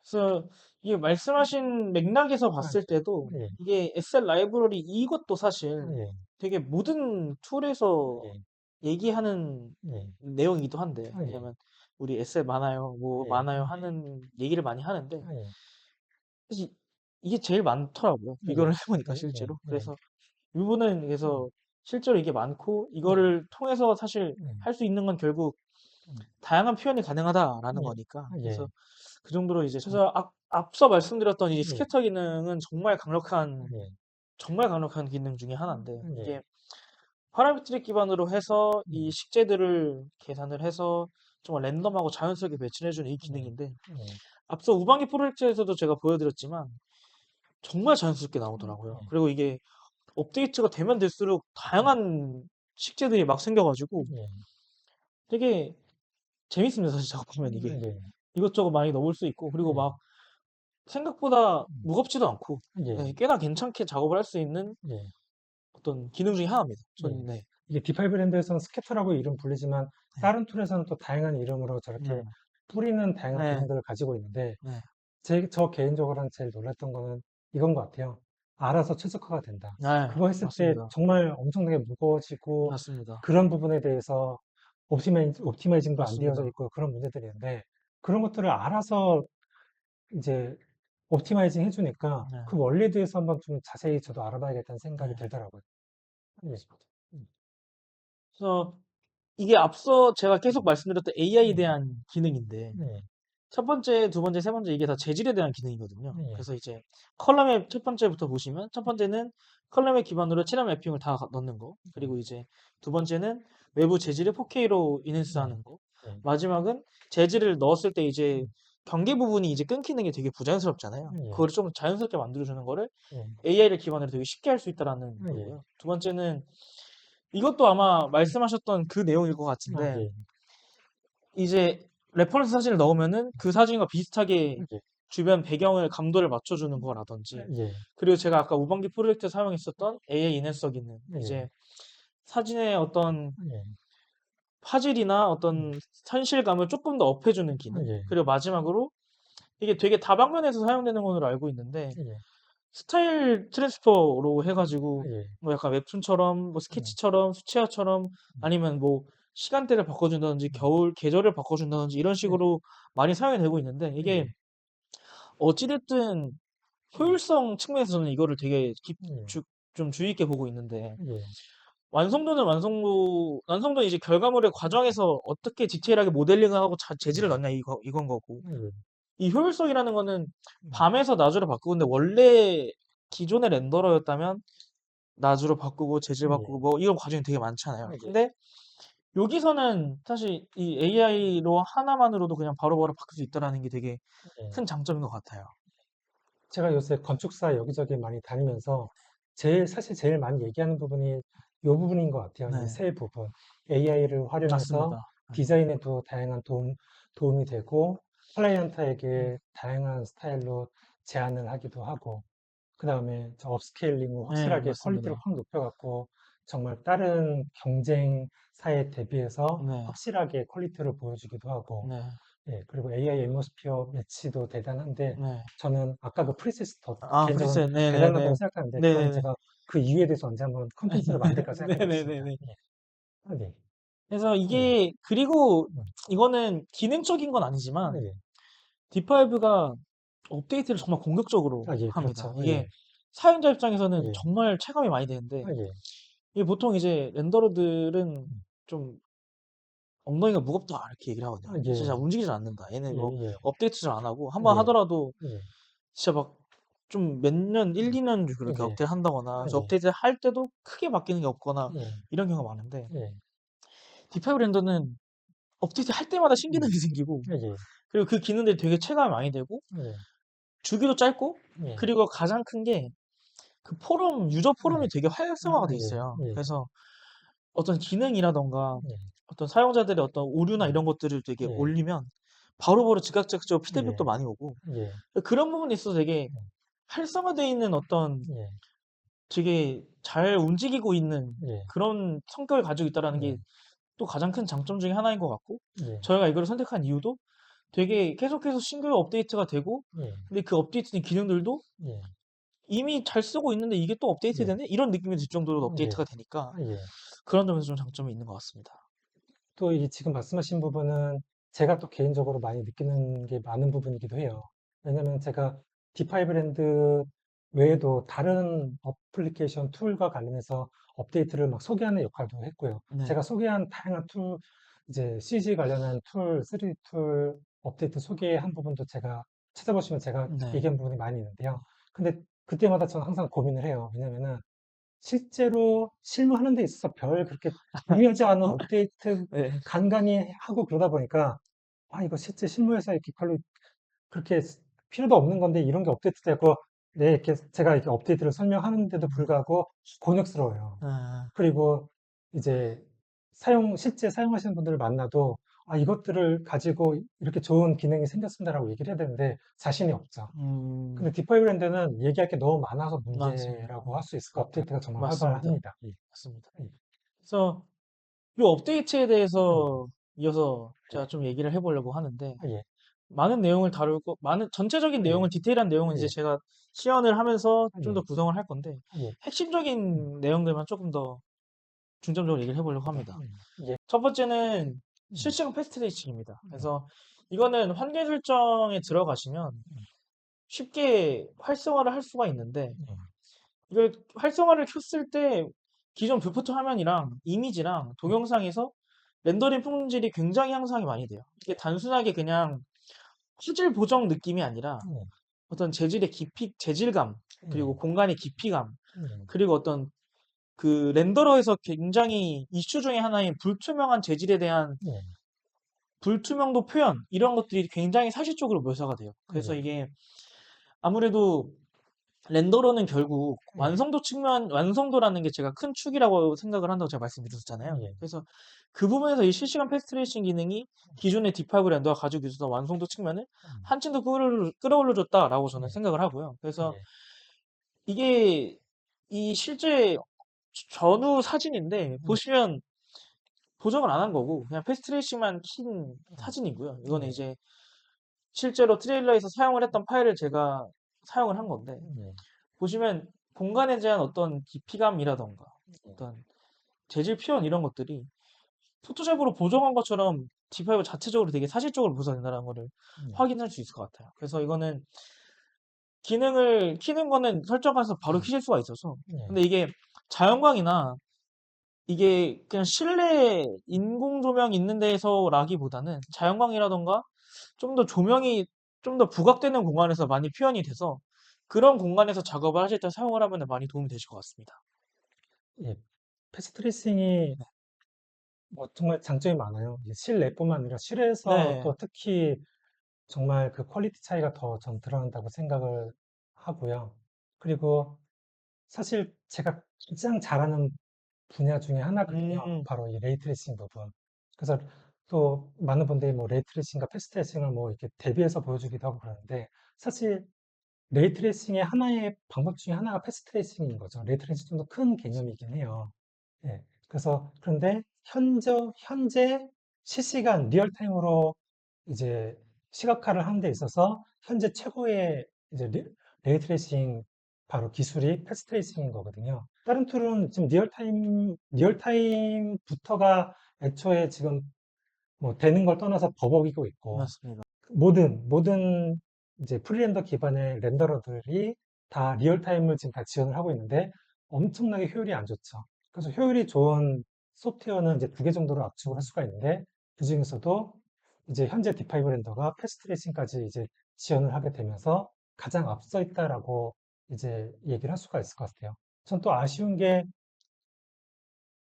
그래서 이게 말씀하신 맥락에서 아, 봤을 때도 예. 이게 엑셀 라이브러리 이것도 사실 예. 되게 모든 툴에서 예. 얘기하는 예. 내용이기도 한데, 예. 왜냐면 우리 엑셀 많아요, 뭐 예. 많아요 하는 얘기를 많이 하는데, 예. 사실 이게 제일 많더라고요. 예. 비교를 해보니까 예. 예. 실제로. 예. 그래서 이 부분은 음. 그래서 실제로 이게 많고, 예. 이거를 통해서 사실 예. 할 수 있는 건 결국 음. 다양한 표현이 가능하다라는 예. 거니까. 예. 그래서 그 정도로 이제 저 앞서 말씀드렸던 이 예. 스캐터 기능은 예. 정말 강력한 기능 중에 하나인데, 예. 이게 파라메트릭 기반으로 해서 이 음. 식재들을 계산을 해서 정말 랜덤하고 자연스럽게 배치해주는 이 예. 기능인데, 예. 앞서 우방기 프로젝트에서도 제가 보여드렸지만 정말 자연스럽게 나오더라고요. 예. 그리고 이게 업데이트가 되면 될수록 다양한 식재들이 막 생겨가지고 예. 되게 재밌습니다. 사실 작업하면 이게 예. 이것저것 많이 넣을 수 있고, 그리고 예. 막 생각보다 음. 무겁지도 않고, 예. 네, 꽤나 괜찮게 작업을 할 수 있는 예. 어떤 기능 중에 하나입니다. 예. 저는. 네. 이게 디파이 브랜드에서는 스캐터라고 이름 불리지만 네. 다른 툴에서는 또 다양한 이름으로 저렇게 네. 뿌리는 다양한 네. 기능들을 가지고 있는데, 네. 저 개인적으로는 제일 놀랐던 거는 이건 것 같아요. 알아서 최적화가 된다. 네. 그거 했을 때 맞습니다. 정말 엄청나게 무거워지고, 맞습니다. 그런 부분에 대해서 옵티마이징도 안 되어져 맞습니다. 있고 그런 문제들이 있는데, 그런 것들을 알아서 이제 옵티마이징 해주니까 네. 그 원리에 대해서 한번 좀 자세히 저도 알아봐야겠다는 생각이 네. 들더라고요. 예. 음. 그래서 이게 앞서 제가 계속 말씀드렸던 AI에 예. 대한 기능인데, 예. 첫 번째, 두 번째, 세 번째 이게 다 재질에 대한 기능이거든요. 예. 그래서 이제 컬럼의 첫 번째부터 보시면, 첫 번째는 컬럼의 기반으로 칠한 매핑을 다 넣는 거. 그리고 이제 두 번째는 외부 재질을 4K로 인핸스 예. 하는 거. 예. 마지막은 재질을 넣었을 때 이제 음. 경계 부분이 이제 끊기는 게 되게 부자연스럽잖아요. 예. 그거를 좀 자연스럽게 만들어주는 거를 예. AI를 기반으로 되게 쉽게 할 수 있다라는 예. 거고요. 두 번째는 이것도 아마 말씀하셨던 그 내용일 것 아, 같은데, 예. 이제 레퍼런스 사진을 넣으면은 그 사진과 비슷하게 예. 주변 배경을 감도를 맞춰주는 거라든지, 예. 그리고 제가 아까 우방기 프로젝트에 사용했었던 AI 인핸서 기능, 예. 이제 사진의 어떤 예. 화질이나 음. 어떤 현실감을 조금 더 업해주는 기능, 예. 그리고 마지막으로 이게 되게 다방면에서 사용되는 걸로 알고 있는데, 예. 스타일 트랜스퍼로 해가지고 예. 뭐 약간 웹툰처럼 뭐 음. 스케치처럼 수채화처럼 아니면 뭐 시간대를 바꿔준다든지 음. 겨울 계절을 바꿔준다든지 이런 예. 식으로 많이 사용이 되고 있는데, 이게 예. 어찌됐든 음. 효율성 측면에서는 이거를 되게 예. 좀 주의 있게 보고 있는데, 예. 완성도는 이제 결과물의 과정에서 어떻게 디테일하게 모델링을 하고 재질을 예. 넣냐 이건 거고, 예. 이 효율성이라는 거는 음. 밤에서 낮으로 바꾸고, 근데 원래 기존의 렌더러였다면 낮으로 바꾸고 재질 바꾸고 예. 뭐 이런 과정이 되게 많잖아요. 예. 근데 여기서는 사실 이 AI로 하나만으로도 그냥 바로바로 바꿀 수 있다라는 게 되게 예. 큰 장점인 것 같아요. 제가 요새 건축사 여기저기 많이 다니면서 사실 제일 많이 얘기하는 부분이 이 부분인 것 같아요. 이 네, 세 부분. AI를 활용해서 맞습니다. 네, 디자인에도 다양한 도움이 되고, 음, 클라이언트에게 다양한 스타일로 제한을 하기도 하고, 그 다음에 저 업스케일링을 네, 확실하게 퀄리티를 맞습니다. 확 높여갖고, 정말 다른 경쟁사에 대비해서 네, 확실하게 퀄리티를 보여주기도 하고, 네, 예, 그리고 AI 앰모스피어 매치도 대단한데, 네. 저는 아까 그 프리시스 더 아, 프리스, 개인적으로 대단하다고 네네네. 생각하는데, 그건 네네네. 제가 그 이유에 대해서 언제 한번 컨텐츠를 만들까 생각하고 있습니다. 네네네네. 예. 아, 네. 그래서 예. 이게, 그리고 음. 이거는 기능적인 건 아니지만, 아, 예. D5가 업데이트를 정말 공격적으로 아, 예. 합니다. 그렇죠. 아, 이게 예. 사용자 입장에서는 예. 정말 체감이 많이 되는데, 아, 예. 이게 보통 이제 렌더러들은 음. 좀 엉덩이가 무겁다 이렇게 얘기를 하거든요. 아, 예. 진짜 움직이질 않는다. 얘는 예. 뭐 예. 업데이트 잘 안 하고 한 아, 번 예. 하더라도 예. 진짜 막 좀 몇 년, 1, 음. 2년 아, 그렇게 예. 업데이트 한다거나, 아, 그래서 예. 업데이트 할 때도 크게 바뀌는 게 없거나 예. 이런 경우가 많은데, 예. D5 렌더는 업데이트 할 때마다 신기능이 음. 생기고, 아, 예. 그리고 그 기능들이 되게 체감이 많이 되고, 예. 주기도 짧고, 예. 그리고 가장 큰 게 그 포럼, 유저 포럼이 예. 되게 아, 활성화가 돼 예. 있어요. 예. 그래서 어떤 기능이라던가 예. 어떤 사용자들의 어떤 오류나 음. 이런 것들을 되게 예. 올리면 바로바로 즉각적으로 피드백도 예. 많이 오고, 예. 그런 부분에 있어서 되게 활성화되어 있는 어떤 예. 되게 잘 움직이고 있는 예. 그런 성격을 가지고 있다라는 게 예. 또 가장 큰 장점 중에 하나인 것 같고, 예. 저희가 이걸 선택한 이유도 되게 계속해서 신규 업데이트가 되고, 예. 근데 그 업데이트된 기능들도 예. 이미 잘 쓰고 있는데 이게 또 업데이트 예. 되네? 이런 느낌이 들 정도로 예. 업데이트가 되니까 아, 예. 그런 점에서 좀 장점이 있는 것 같습니다. 또 이 지금 말씀하신 부분은 제가 또 개인적으로 많이 느끼는 게 많은 부분이기도 해요. 왜냐면 제가 D5 랜드 외에도 다른 어플리케이션 툴과 관련해서 업데이트를 막 소개하는 역할도 했고요. 네, 제가 소개한 다양한 툴, 이제 CG 관련한 툴, 3D 툴 업데이트 소개한 부분도 제가 찾아보시면 제가 네, 얘기한 부분이 많이 있는데요. 근데 그때마다 저는 항상 고민을 해요. 왜냐면은 실제로 실무하는 데 있어서 별 그렇게 중요하지 않은 업데이트 네, 간간히 하고 그러다 보니까, 아, 이거 실제 실무에서 이렇게 별로 그렇게 필요도 없는 건데 이런 게 업데이트 되고, 네, 이렇게 제가 이렇게 업데이트를 설명하는데도 음, 불구하고 곤욕스러워요. 아, 그리고 이제 실제 사용하시는 분들을 만나도, 아, 이것들을 가지고 이렇게 좋은 기능이 생겼습니다라고 얘기를 해야 되는데 자신이 없죠. 근데 디파이브랜드는 얘기할 게 너무 많아서 맞습니다. 문제라고 할 수 있을 것 같아요. 업데이트가 정말 맞습니다. 활발합니다. 예. 맞습니다. 예. 그래서 이 업데이트에 아, 예. 대해서 이어서 제가 좀 얘기를 해보려고 하는데, 아, 예. 많은 내용을 다루고, 많은 전체적인 아, 예. 내용은, 디테일한 내용은 아, 이제 예. 제가 시연을 하면서 아, 좀 더 예. 구성을 할 건데, 아, 예. 음. 핵심적인 내용들만 조금 더 중점적으로 얘기를 해보려고 아, 합니다. 예. 첫 번째는 음. 실시간 패스트 트레이싱입니다. 음. 그래서 이거는 환경 설정에 들어가시면 음. 쉽게 활성화를 할 수가 있는데, 음. 이걸 활성화를 켰을 때 기존 뷰포트 화면이랑 이미지랑 음. 동영상에서 렌더링 품질이 굉장히 향상이 많이 돼요. 이게 단순하게 그냥 화질 보정 느낌이 아니라 음. 어떤 재질의 깊이, 재질감, 그리고 음. 공간의 깊이감, 음. 그리고 어떤 그 렌더러에서 굉장히 이슈 중에 하나인 불투명한 재질에 대한 음. 불투명도 표현, 이런 것들이 굉장히 사실적으로 묘사가 돼요. 그래서 예. 이게 아무래도 렌더러는 결국 예. 완성도라는 게 제가 큰 축이라고 생각을 한다고 제가 말씀드렸잖아요. 예. 그래서 그 부분에서 이 실시간 패스트 트레이싱 기능이 기존의 D5 렌더가 가지고 있었던 완성도 측면을 음. 한층 더 끌어올려줬다라고 저는 예. 생각을 하고요. 그래서 예. 이게 이 실제 전후 사진인데, 음. 보시면 보정을 안 한 거고 그냥 패스트 트레이싱만 킨 음. 사진이고요. 이거는 예. 이제 실제로 트레일러에서 사용을 했던 파일을 제가 사용을 한 건데, 예. 보시면 공간에 대한 어떤 깊이감이라던가 예. 어떤 재질 표현 이런 것들이 포토샵으로 보정한 것처럼 D5 자체적으로 되게 사실적으로 묘사된다는 것을 예. 확인할 수 있을 것 같아요. 그래서 이거는 기능을 키는 거는 설정해서 바로 음. 키실 수가 있어서, 예. 근데 이게 자연광이나 이게 그냥 실내 인공 조명 있는 데서라기보다는 자연광이라던가 좀 더 조명이 좀 더 부각되는 공간에서 많이 표현이 돼서 그런 공간에서 작업을 하실 때 사용을 하면 많이 도움이 되실 것 같습니다. 예. 패스 트레이싱이 네. 뭐 정말 장점이 많아요. 이제 실내뿐만 아니라 실외에서 네. 또 특히 정말 그 퀄리티 차이가 더 전 드러난다고 생각을 하고요. 그리고 사실 제가 가장 잘하는 분야 중에 하나거든요. 음. 바로 이 레이트레이싱 부분. 그래서 또 많은 분들이 뭐 레이트레이싱과 패스트레이싱을 뭐 이렇게 대비해서 보여주기도 하고 그러는데, 사실 레이트레이싱의 하나의 방법 중에 하나가 패스트레이싱인 거죠. 레이트레이싱이 좀 더 큰 개념이긴 해요. 예. 그래서 그런데 현재 실시간 리얼타임으로 이제 시각화를 하는 데 있어서 현재 최고의 이제 레이트레이싱 바로 기술이 패스트레이싱인 거거든요. 다른 툴은 지금 리얼타임부터가 애초에 지금 뭐 되는 걸 떠나서 버벅이고 있고 맞습니다. 모든 이제 프리렌더 기반의 렌더러들이 다 리얼타임을 지금 다 지원을 하고 있는데 엄청나게 효율이 안 좋죠. 그래서 효율이 좋은 소프트웨어는 이제 2개 정도로 압축을 할 수가 있는데 그 중에서도 이제 현재 D5 렌더가 패스트레이싱까지 이제 지원을 하게 되면서 가장 앞서 있다라고 이제 얘기를 할 수가 있을 것 같아요. 전 또 아쉬운 게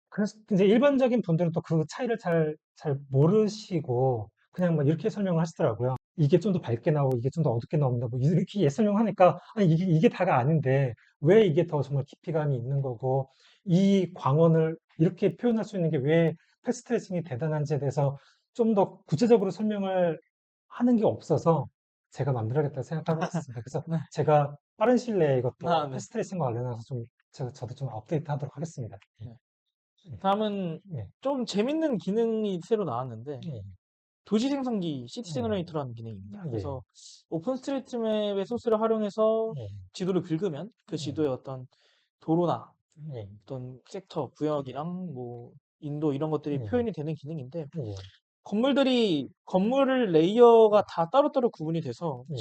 그래서 이제 일반적인 분들은 또 그 차이를 잘 모르시고 그냥 뭐 이렇게 설명을 하시더라고요. 이게 좀 더 밝게 나오고 이게 좀 더 어둡게 나옵니다. 뭐 이렇게 설명하니까 아니 이게 다가 아닌데 왜 이게 더 정말 깊이감이 있는 거고 이 광원을 이렇게 표현할 수 있는 게 왜 패스트레이싱이 대단한지에 대해서 좀 더 구체적으로 설명을 하는 게 없어서 제가 만들어야겠다 생각하고 있습니다. 그래서 네. 제가 빠른 시일 내에 아, 이것도 네. 패스트레이싱과 관련해서 저도 좀 업데이트 하도록 하겠습니다. 예, 네. 다음은 예, 좀 재밌는 기능이 새로 나왔는데 예. 도시 생성기 시티 예, 제너레이터라는 기능입니다. 예, 그래서 오픈스트리트맵의 소스를 활용해서 예, 지도를 긁으면 그 예, 지도의 어떤 도로나 예, 어떤 섹터, 구역이랑 뭐 인도 이런 것들이 예, 표현이 되는 기능인데 예, 건물 레이어가 다 따로따로 구분이 돼서 예,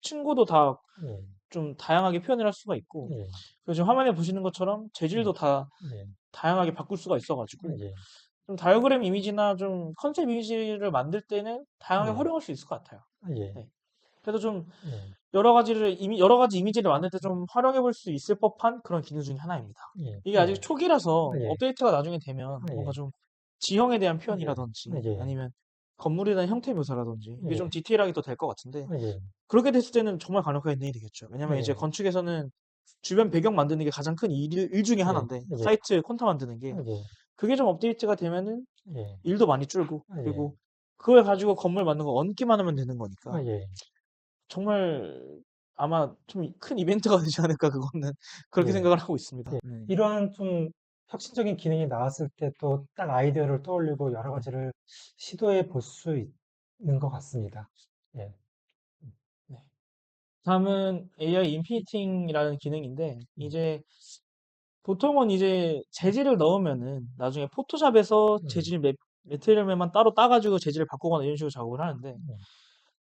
층고도 다 예, 좀 다양하게 표현을 할 수가 있고 예, 그리고 지금 화면에 보시는 것처럼 예, 재질도 다 예, 다양하게 바꿀 수가 있어가지고 예, 좀 다이어그램 이미지나 좀 컨셉 이미지를 만들 때는 다양하게 예, 활용할 수 있을 것 같아요. 예, 네. 그래서 좀 예, 여러 가지 이미지를 만들 때 좀 활용해 볼 수 있을 법한 그런 기능 중에 하나입니다. 예, 이게 아직 예, 초기라서 예, 업데이트가 나중에 되면 뭔가 좀 지형에 대한 표현이라든지 예, 아니면 건물에 대한 형태 묘사라든지 이게 좀 예, 디테일하게 더 될 것 같은데 예, 그렇게 됐을 때는 정말 간혹한 일이 되겠죠. 왜냐면 이제 예, 건축에서는 주변 배경 만드는 게 가장 큰 일 중에 예, 하나인데 예, 사이트 콘타 만드는 게 예, 그게 좀 업데이트가 되면은 예, 일도 많이 줄고 예, 그리고 그걸 가지고 건물 만든 거 얹기만 하면 되는 거니까 예, 정말 아마 좀 큰 이벤트가 되지 않을까 그거는 그렇게 예, 생각을 하고 있습니다. 예. 네. 이러한 좀 혁신적인 기능이 나왔을 때 또 딱 아이디어를 떠올리고 여러 네. 가지를 시도해 볼 수 있는 것 같습니다. 예, 네. 다음은 AI 인피니팅이라는 기능인데 음, 이제 보통은 이제 재질을 넣으면은 나중에 포토샵에서 음, 매트리얼만 따로 따가지고 재질을 바꾸거나 이런 식으로 작업을 하는데 음,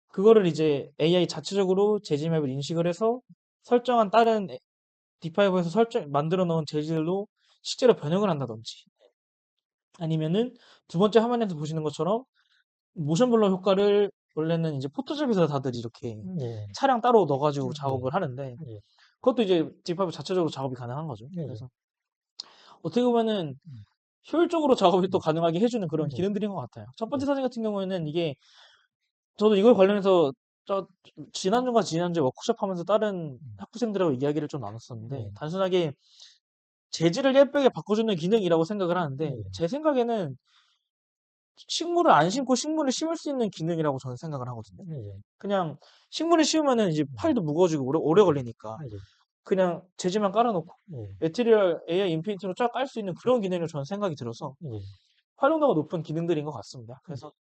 그거를 이제 AI 자체적으로 재질 맵을 인식을 해서 설정한 다른 D5에서 만들어 놓은 재질로 실제로 변형을 한다든지 아니면은 두 번째 화면에서 보시는 것처럼 모션 블러 효과를 원래는 이제 포토샵에서 다들 이렇게 예, 차량 따로 넣어가지고 예, 작업을 하는데 예, 그것도 이제 D5 자체적으로 작업이 가능한 거죠. 예, 그래서 어떻게 보면은 음, 효율적으로 작업이 또 음, 가능하게 해주는 그런 예, 기능들인 것 같아요. 첫 번째 예, 사진 같은 경우에는 이게 저도 이걸 관련해서 저 지난주가 지난주에 워크숍 하면서 다른 음, 학부생들하고 이야기를 좀 나눴었는데 예, 단순하게 재질을 예쁘게 바꿔주는 기능이라고 생각을 하는데 예, 제 생각에는 식물을 안 심고 식물을 심을 수 있는 기능이라고 저는 생각을 하거든요. 예, 그냥 식물을 심으면은 이제 음, 파일도 무거워지고 오래 예, 걸리니까 예, 그냥 재질만 깔아놓고 예, 매트리얼 AI 인피니티로 쫙 깔 수 있는 그런 기능을 저는 생각이 들어서 예, 활용도가 높은 기능들인 것 같습니다. 그래서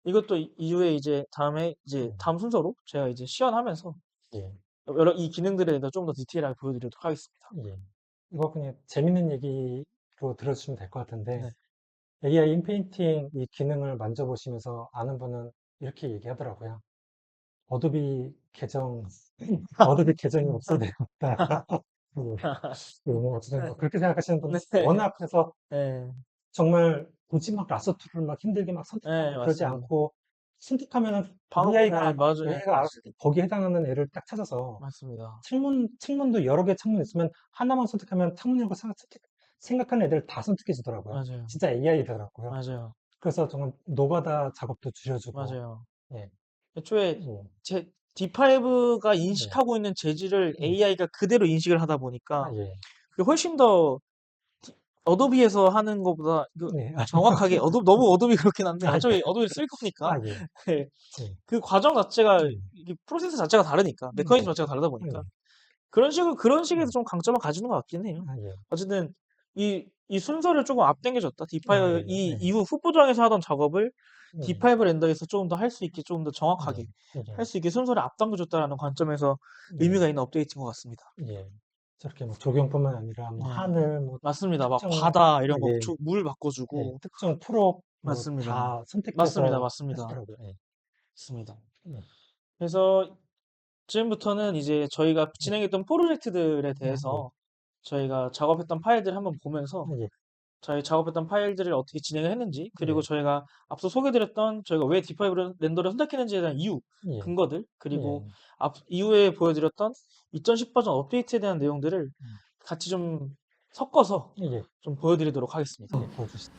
이것도 이후에 이제 다음에 이제 다음 순서로 제가 이제 시연하면서 예, 이 기능들에 대해서 좀 더 디테일하게 보여드리도록 하겠습니다. 예. 이거 그냥 재밌는 얘기로 들어주시면 될 것 같은데, 네. AI 인페인팅 이 기능을 만져보시면서 아는 분은 이렇게 얘기하더라고요. 어도비 계정, 어도비 계정이 없어졌다. 뭐 어쨌든 뭐 그렇게 생각하시는 분 네. 워낙 해서 네. 정말 굳이 막 라서툴을 막 힘들게 막 네, 선택하고 그러지 맞습니다. 않고 선택하면은 네, 맞아요. 네, AI가 알아서 거기에 해당하는 애를 딱 찾아서 맞습니다. 창문도 여러 개 창문 있으면 하나만 선택하면 창문이라고 생각하는 애들 다 선택해 주더라고요. 맞아요. 진짜 AI더라고요. 맞아요. 그래서 정말 노가다 작업도 줄여주고, 맞아요. 예, 애초에 예, D5가 예, 인식하고 있는 재질을 예, AI가 그대로 인식을 하다 아, 보니까 예, 그게 훨씬 더 어도비에서 하는 것보다 네. 정확하게 너무 어도비 그렇긴 한데 아, 어차피 어도비를 쓸 거니까 아, 예. 네. 예. 그 과정 자체가 예. 이게 프로세스 자체가 다르니까 네. 메커니즘 자체가 다르다 보니까 예. 그런 식에서 예. 좀 강점을 가지는 것 같긴 해요. 아, 예. 어쨌든 이 순서를 조금 앞당겨줬다. 아, D5 예. 이 예. 이후 후보정에서 하던 작업을 예. D5 렌더에서 조금 더 할 수 있게 조금 더 예. 정확하게 예. 할 수 있게 순서를 앞당겨줬다라는 관점에서 예. 의미가 있는 업데이트인 것 같습니다. 예. 저렇게 뭐 조경뿐만 아니라 뭐 네. 하늘, 뭐 맞습니다. 막 특정, 바다 이런 거 예. 물 예. 바꿔주고 특정 프로 뭐 맞습니다. 다 맞습니다. 선택해서 맞습니다. 하시더라고요. 예. 맞습니다. 예. 그래서 지금부터는 이제 저희가 예. 진행했던 프로젝트들에 아, 예. 대해서 저희가 작업했던 파일들을 한번 보면서 아, 예. 저희 작업했던 파일들을 어떻게 진행을 했는지, 그리고 예. 저희가 앞서 소개드렸던 저희가 왜 D5 렌더를 선택했는지에 대한 이유, 예. 근거들, 예. 그리고 이후에 보여드렸던 2010 버전 업데이트에 대한 내용들을 같이 좀 섞어서 예. 좀 보여드리도록 하겠습니다. 예. 보여주시죠.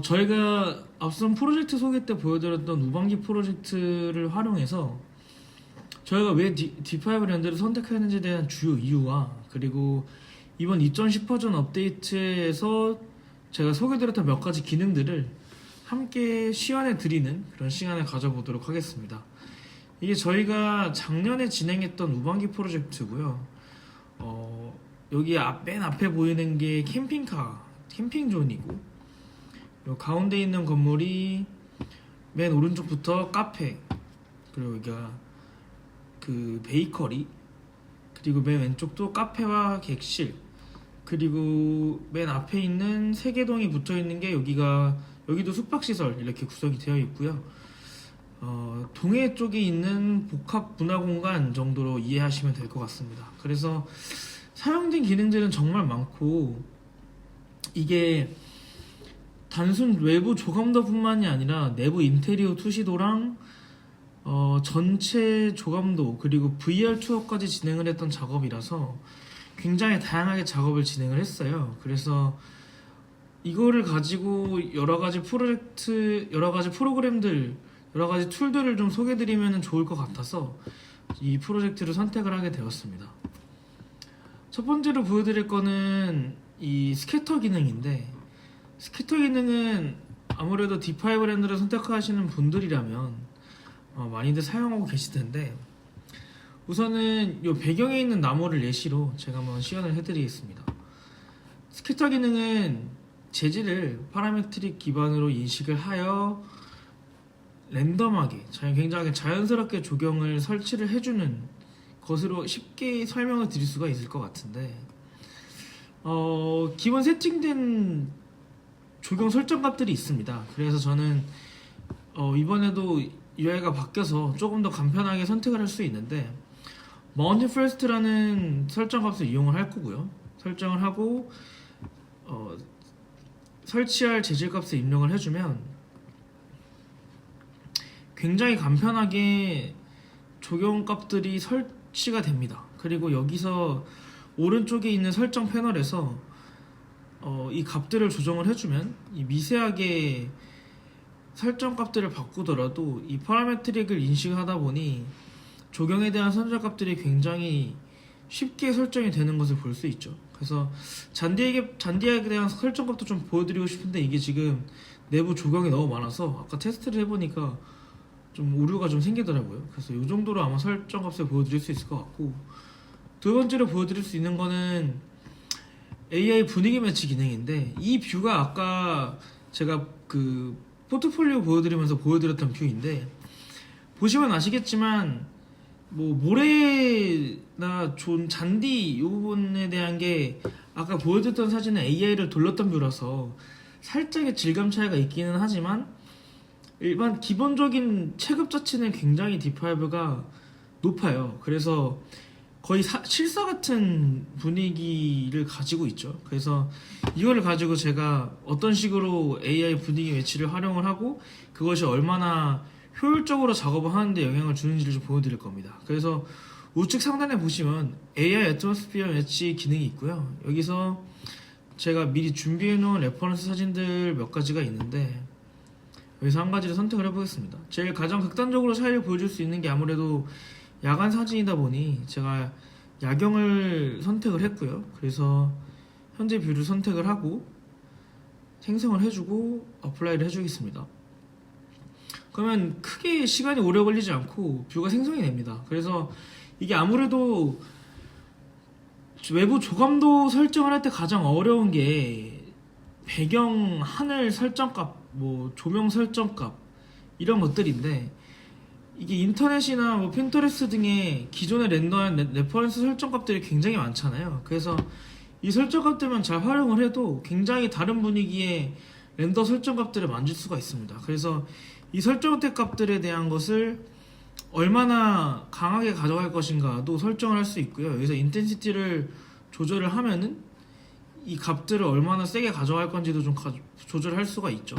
저희가 앞선 프로젝트 소개 때 보여드렸던 우방기 프로젝트를 활용해서 저희가 왜 D5 렌더를 선택했는지에 대한 주요 이유와 그리고 이번 2010 버전 업데이트에서 제가 소개드렸던 몇 가지 기능들을 함께 시연해 드리는 그런 시간을 가져보도록 하겠습니다. 이게 저희가 작년에 진행했던 우방기 프로젝트고요. 여기 맨 앞에 보이는 게 캠핑존이고 요 가운데 있는 건물이 맨 오른쪽부터 카페, 그리고 여기가 그 베이커리, 그리고 맨 왼쪽도 카페와 객실, 그리고 맨 앞에 있는 세개동이 붙어 있는 게 여기도 숙박시설 이렇게 구성이 되어 있고요. 동해 쪽에 있는 복합 문화공간 정도로 이해하시면 될 것 같습니다. 그래서 사용된 기능들은 정말 많고 이게 단순 외부 조감도뿐만이 아니라 내부 인테리어 투시도랑 전체 조감도 그리고 VR 투어까지 진행을 했던 작업이라서 굉장히 다양하게 작업을 진행을 했어요. 그래서 이거를 가지고 여러 가지 프로그램들, 여러 가지 툴들을 좀 소개드리면 좋을 것 같아서 이 프로젝트를 선택을 하게 되었습니다. 첫 번째로 보여드릴 거는 이 스캐터 기능인데, 스캐터 기능은 아무래도 D5 렌더를 선택하시는 분들이라면 많이들 사용하고 계실 텐데, 우선은 이 배경에 있는 나무를 예시로 제가 한번 시연을 해드리겠습니다. 스캐터 기능은 재질을 파라메트릭 기반으로 인식을 하여 랜덤하게 굉장히 자연스럽게 조경을 설치를 해주는 것으로 쉽게 설명을 드릴 수가 있을 것 같은데, 기본 세팅된 조경 설정 값들이 있습니다. 그래서 저는 이번에도 UI가 바뀌어서 조금 더 간편하게 선택을 할 수 있는데, 마운틴 퍼스트라는 설정 값을 이용을 할 거고요. 설정을 하고 설치할 재질 값을 입력을 해주면 굉장히 간편하게 조경 값들이 설치가 됩니다. 그리고 여기서 오른쪽에 있는 설정 패널에서 이 값들을 조정을 해주면 이 미세하게 설정 값들을 바꾸더라도 이 파라메트릭을 인식하다 보니 조경에 대한 설정 값들이 굉장히 쉽게 설정이 되는 것을 볼 수 있죠. 그래서 잔디액에 대한 설정 값도 좀 보여드리고 싶은데 이게 지금 내부 조경이 너무 많아서 아까 테스트를 해보니까 좀 오류가 좀 생기더라고요. 그래서 이 정도로 아마 설정 값을 보여드릴 수 있을 것 같고, 두 번째로 보여드릴 수 있는 거는 AI 분위기 매치 기능인데, 이 뷰가 아까 제가 그 포트폴리오 보여드리면서 보여드렸던 뷰인데, 보시면 아시겠지만 뭐 모래나 잔디 이 부분에 대한 게 아까 보여드렸던 사진은 AI를 돌렸던 뷰라서 살짝의 질감 차이가 있기는 하지만 일반 기본적인 체급 자체는 굉장히 D5가 높아요. 그래서 거의 실사 같은 분위기를 가지고 있죠. 그래서 이거를 가지고 제가 어떤 식으로 AI 분위기 매치를 활용을 하고 그것이 얼마나 효율적으로 작업을 하는데 영향을 주는지를 좀 보여드릴 겁니다. 그래서 우측 상단에 보시면 AI 애트모스피어 매치 기능이 있고요. 여기서 제가 미리 준비해 놓은 레퍼런스 사진들 몇 가지가 있는데 여기서 한 가지를 선택을 해보겠습니다. 제일 가장 극단적으로 차이를 보여줄 수 있는 게 아무래도 야간 사진이다 보니 제가 야경을 선택을 했고요. 그래서 현재 뷰를 선택을 하고 생성을 해주고 어플라이를 해주겠습니다. 그러면 크게 시간이 오래 걸리지 않고 뷰가 생성이 됩니다. 그래서 이게 아무래도 외부 조감도 설정을 할 때 가장 어려운 게 배경 하늘 설정값, 뭐 조명 설정값 이런 것들인데, 이게 인터넷이나 뭐 핀터레스트 등의 기존에 렌더한 레퍼런스 설정값들이 굉장히 많잖아요. 그래서 이 설정값들만 잘 활용을 해도 굉장히 다른 분위기의 렌더 설정값들을 만질 수가 있습니다. 그래서 이 설정된 값들에 대한 것을 얼마나 강하게 가져갈 것인가도 설정을 할 수 있고요. 여기서 인텐시티를 조절을 하면은 이 값들을 얼마나 세게 가져갈 건지도 좀 조절할 수가 있죠.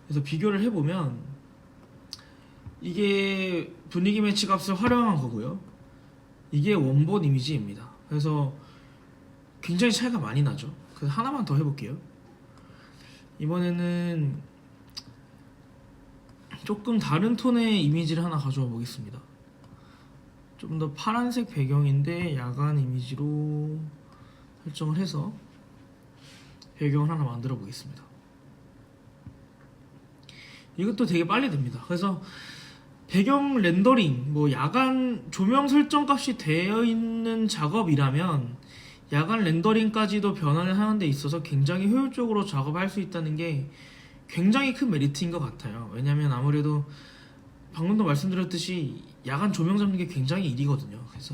그래서 비교를 해보면 이게 분위기 매치 값을 활용한 거고요. 이게 원본 이미지입니다. 그래서 굉장히 차이가 많이 나죠. 그래서 하나만 더 해볼게요. 이번에는 조금 다른 톤의 이미지를 하나 가져와 보겠습니다. 좀 더 파란색 배경인데 야간 이미지로 설정을 해서 배경을 하나 만들어 보겠습니다. 이것도 되게 빨리 됩니다. 그래서 배경 렌더링, 뭐 야간 조명 설정 값이 되어 있는 작업이라면 야간 렌더링까지도 변환을 하는 데 있어서 굉장히 효율적으로 작업할 수 있다는 게 굉장히 큰 메리트인 것 같아요. 왜냐면 아무래도 방금도 말씀드렸듯이 야간 조명 잡는 게 굉장히 일이거든요. 그래서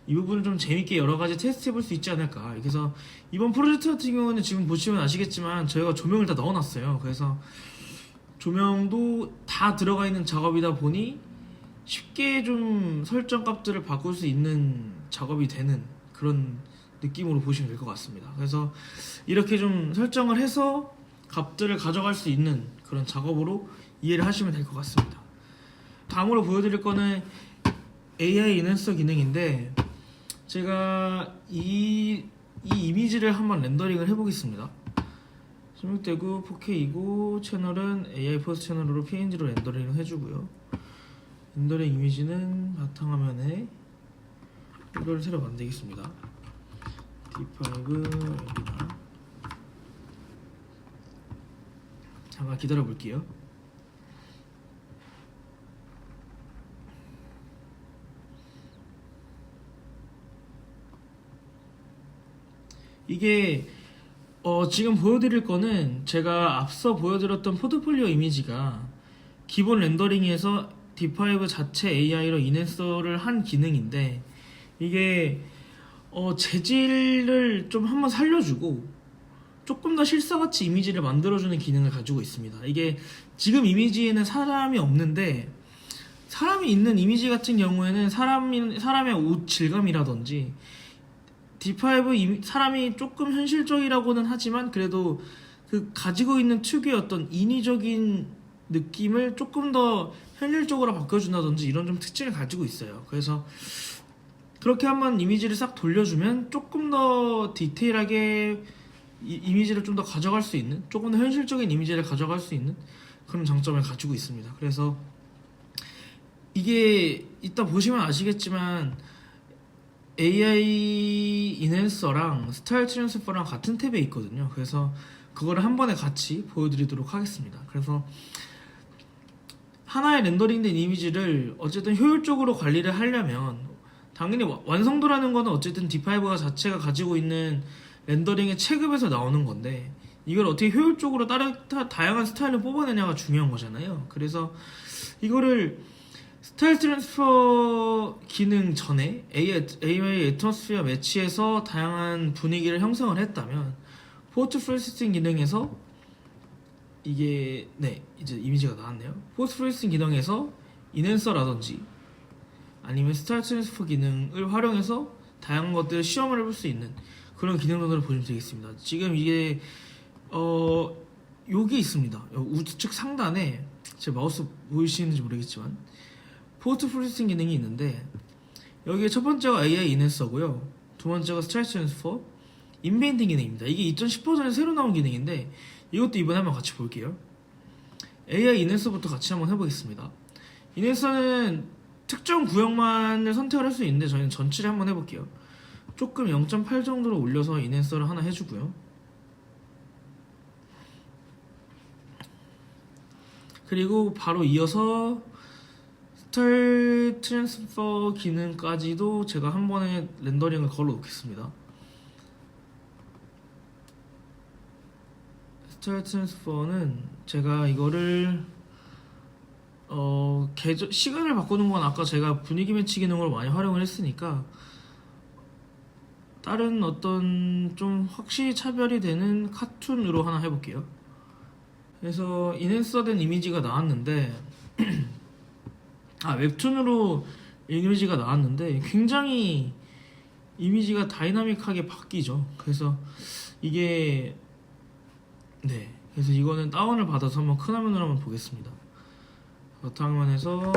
이 부분을 좀 재밌게 여러 가지 테스트 해볼 수 있지 않을까. 그래서 이번 프로젝트 같은 경우는 지금 보시면 아시겠지만 저희가 조명을 다 넣어놨어요. 그래서 조명도 다 들어가 있는 작업이다 보니 쉽게 좀 설정 값들을 바꿀 수 있는 작업이 되는 그런 느낌으로 보시면 될 것 같습니다. 그래서 이렇게 좀 설정을 해서 값들을 가져갈 수 있는 그런 작업으로 이해를 하시면 될 것 같습니다. 다음으로 보여드릴 거는 AI 인핸서 기능인데, 제가 이 이미지를 한번 렌더링을 해보겠습니다. 16대구 4K이고 채널은 AI 포스 채널로 PNG로 렌더링을 해주고요. 렌더링 이미지는 바탕화면에 이걸 새로 만들겠습니다. D5 여기다 잠깐 기다려 볼게요. 이게 지금 보여드릴 거는 제가 앞서 보여드렸던 포트폴리오 이미지가 기본 렌더링에서 D5 자체 AI로 인핸서를 한 기능인데, 이게 재질을 좀 한번 살려주고 조금 더 실사같이 이미지를 만들어주는 기능을 가지고 있습니다. 이게 지금 이미지에는 사람이 없는데, 사람이 있는 이미지 같은 경우에는 사람의 옷 질감이라든지 D5 사람이 조금 현실적이라고는 하지만 그래도 그 가지고 있는 특유의 어떤 인위적인 느낌을 조금 더 현실적으로 바꿔준다든지 이런 좀 특징을 가지고 있어요. 그래서 그렇게 한번 이미지를 싹 돌려주면 조금 더 디테일하게 이미지를 좀 더 가져갈 수 있는, 조금 더 현실적인 이미지를 가져갈 수 있는 그런 장점을 가지고 있습니다. 그래서 이게 이따 보시면 아시겠지만 AI 인핸서랑 스타일 트랜스퍼랑 같은 탭에 있거든요. 그래서 그거를 한 번에 같이 보여드리도록 하겠습니다. 그래서 하나의 렌더링된 이미지를 어쨌든 효율적으로 관리를 하려면 당연히 완성도라는 거는 어쨌든 D5가 자체가 가지고 있는 렌더링의 체급에서 나오는 건데, 이걸 어떻게 효율적으로 다양한 스타일을 뽑아내냐가 중요한 거잖아요. 그래서 이거를 스타일 트랜스퍼 기능 전에 AI 애트모스피어 매치해서 다양한 분위기를 형성을 했다면, 포트 프로세싱 기능에서 이게 이제 이미지가 나왔네요. 포트 프로세싱 기능에서 인핸서라든지 아니면 스타일 트랜스퍼 기능을 활용해서 다양한 것들을 시험을 해볼 수 있는 그런 기능으로 보시면 되겠습니다. 지금 이게 여기 있습니다. 우측 상단에 제 마우스 보이시는지 모르겠지만 포트 프로세싱 기능이 있는데, 여기에 첫 번째가 AI 인핸서고요, 두 번째가 스타일 트랜스퍼, 인베인딩 기능입니다. 이게 2010 버전에 새로 나온 기능인데 이것도 이번에 한번 같이 볼게요. AI 인핸서부터 같이 한번 해보겠습니다. 인핸서는 특정 구역만을 선택을 할 수 있는데 저희는 전체를 한번 해볼게요. 조금 0.8 정도로 올려서 인핸서를 하나 해주고요. 그리고 바로 이어서 스타일 트랜스퍼 기능까지도 제가 한 번에 렌더링을 걸어 놓겠습니다. 스타일 트랜스퍼는 제가 이거를 시간을 바꾸는 건 아까 제가 분위기 매치 기능으로 많이 활용을 했으니까 다른 어떤 좀 확실히 차별이 되는 카툰으로 하나 해볼게요. 그래서 인핸서된 이미지가 나왔는데 웹툰으로 이미지가 나왔는데 굉장히 이미지가 다이나믹하게 바뀌죠. 그래서 이게 그래서 이거는 다운을 받아서 한번 큰 화면으로 한번 보겠습니다. 바탕만 해서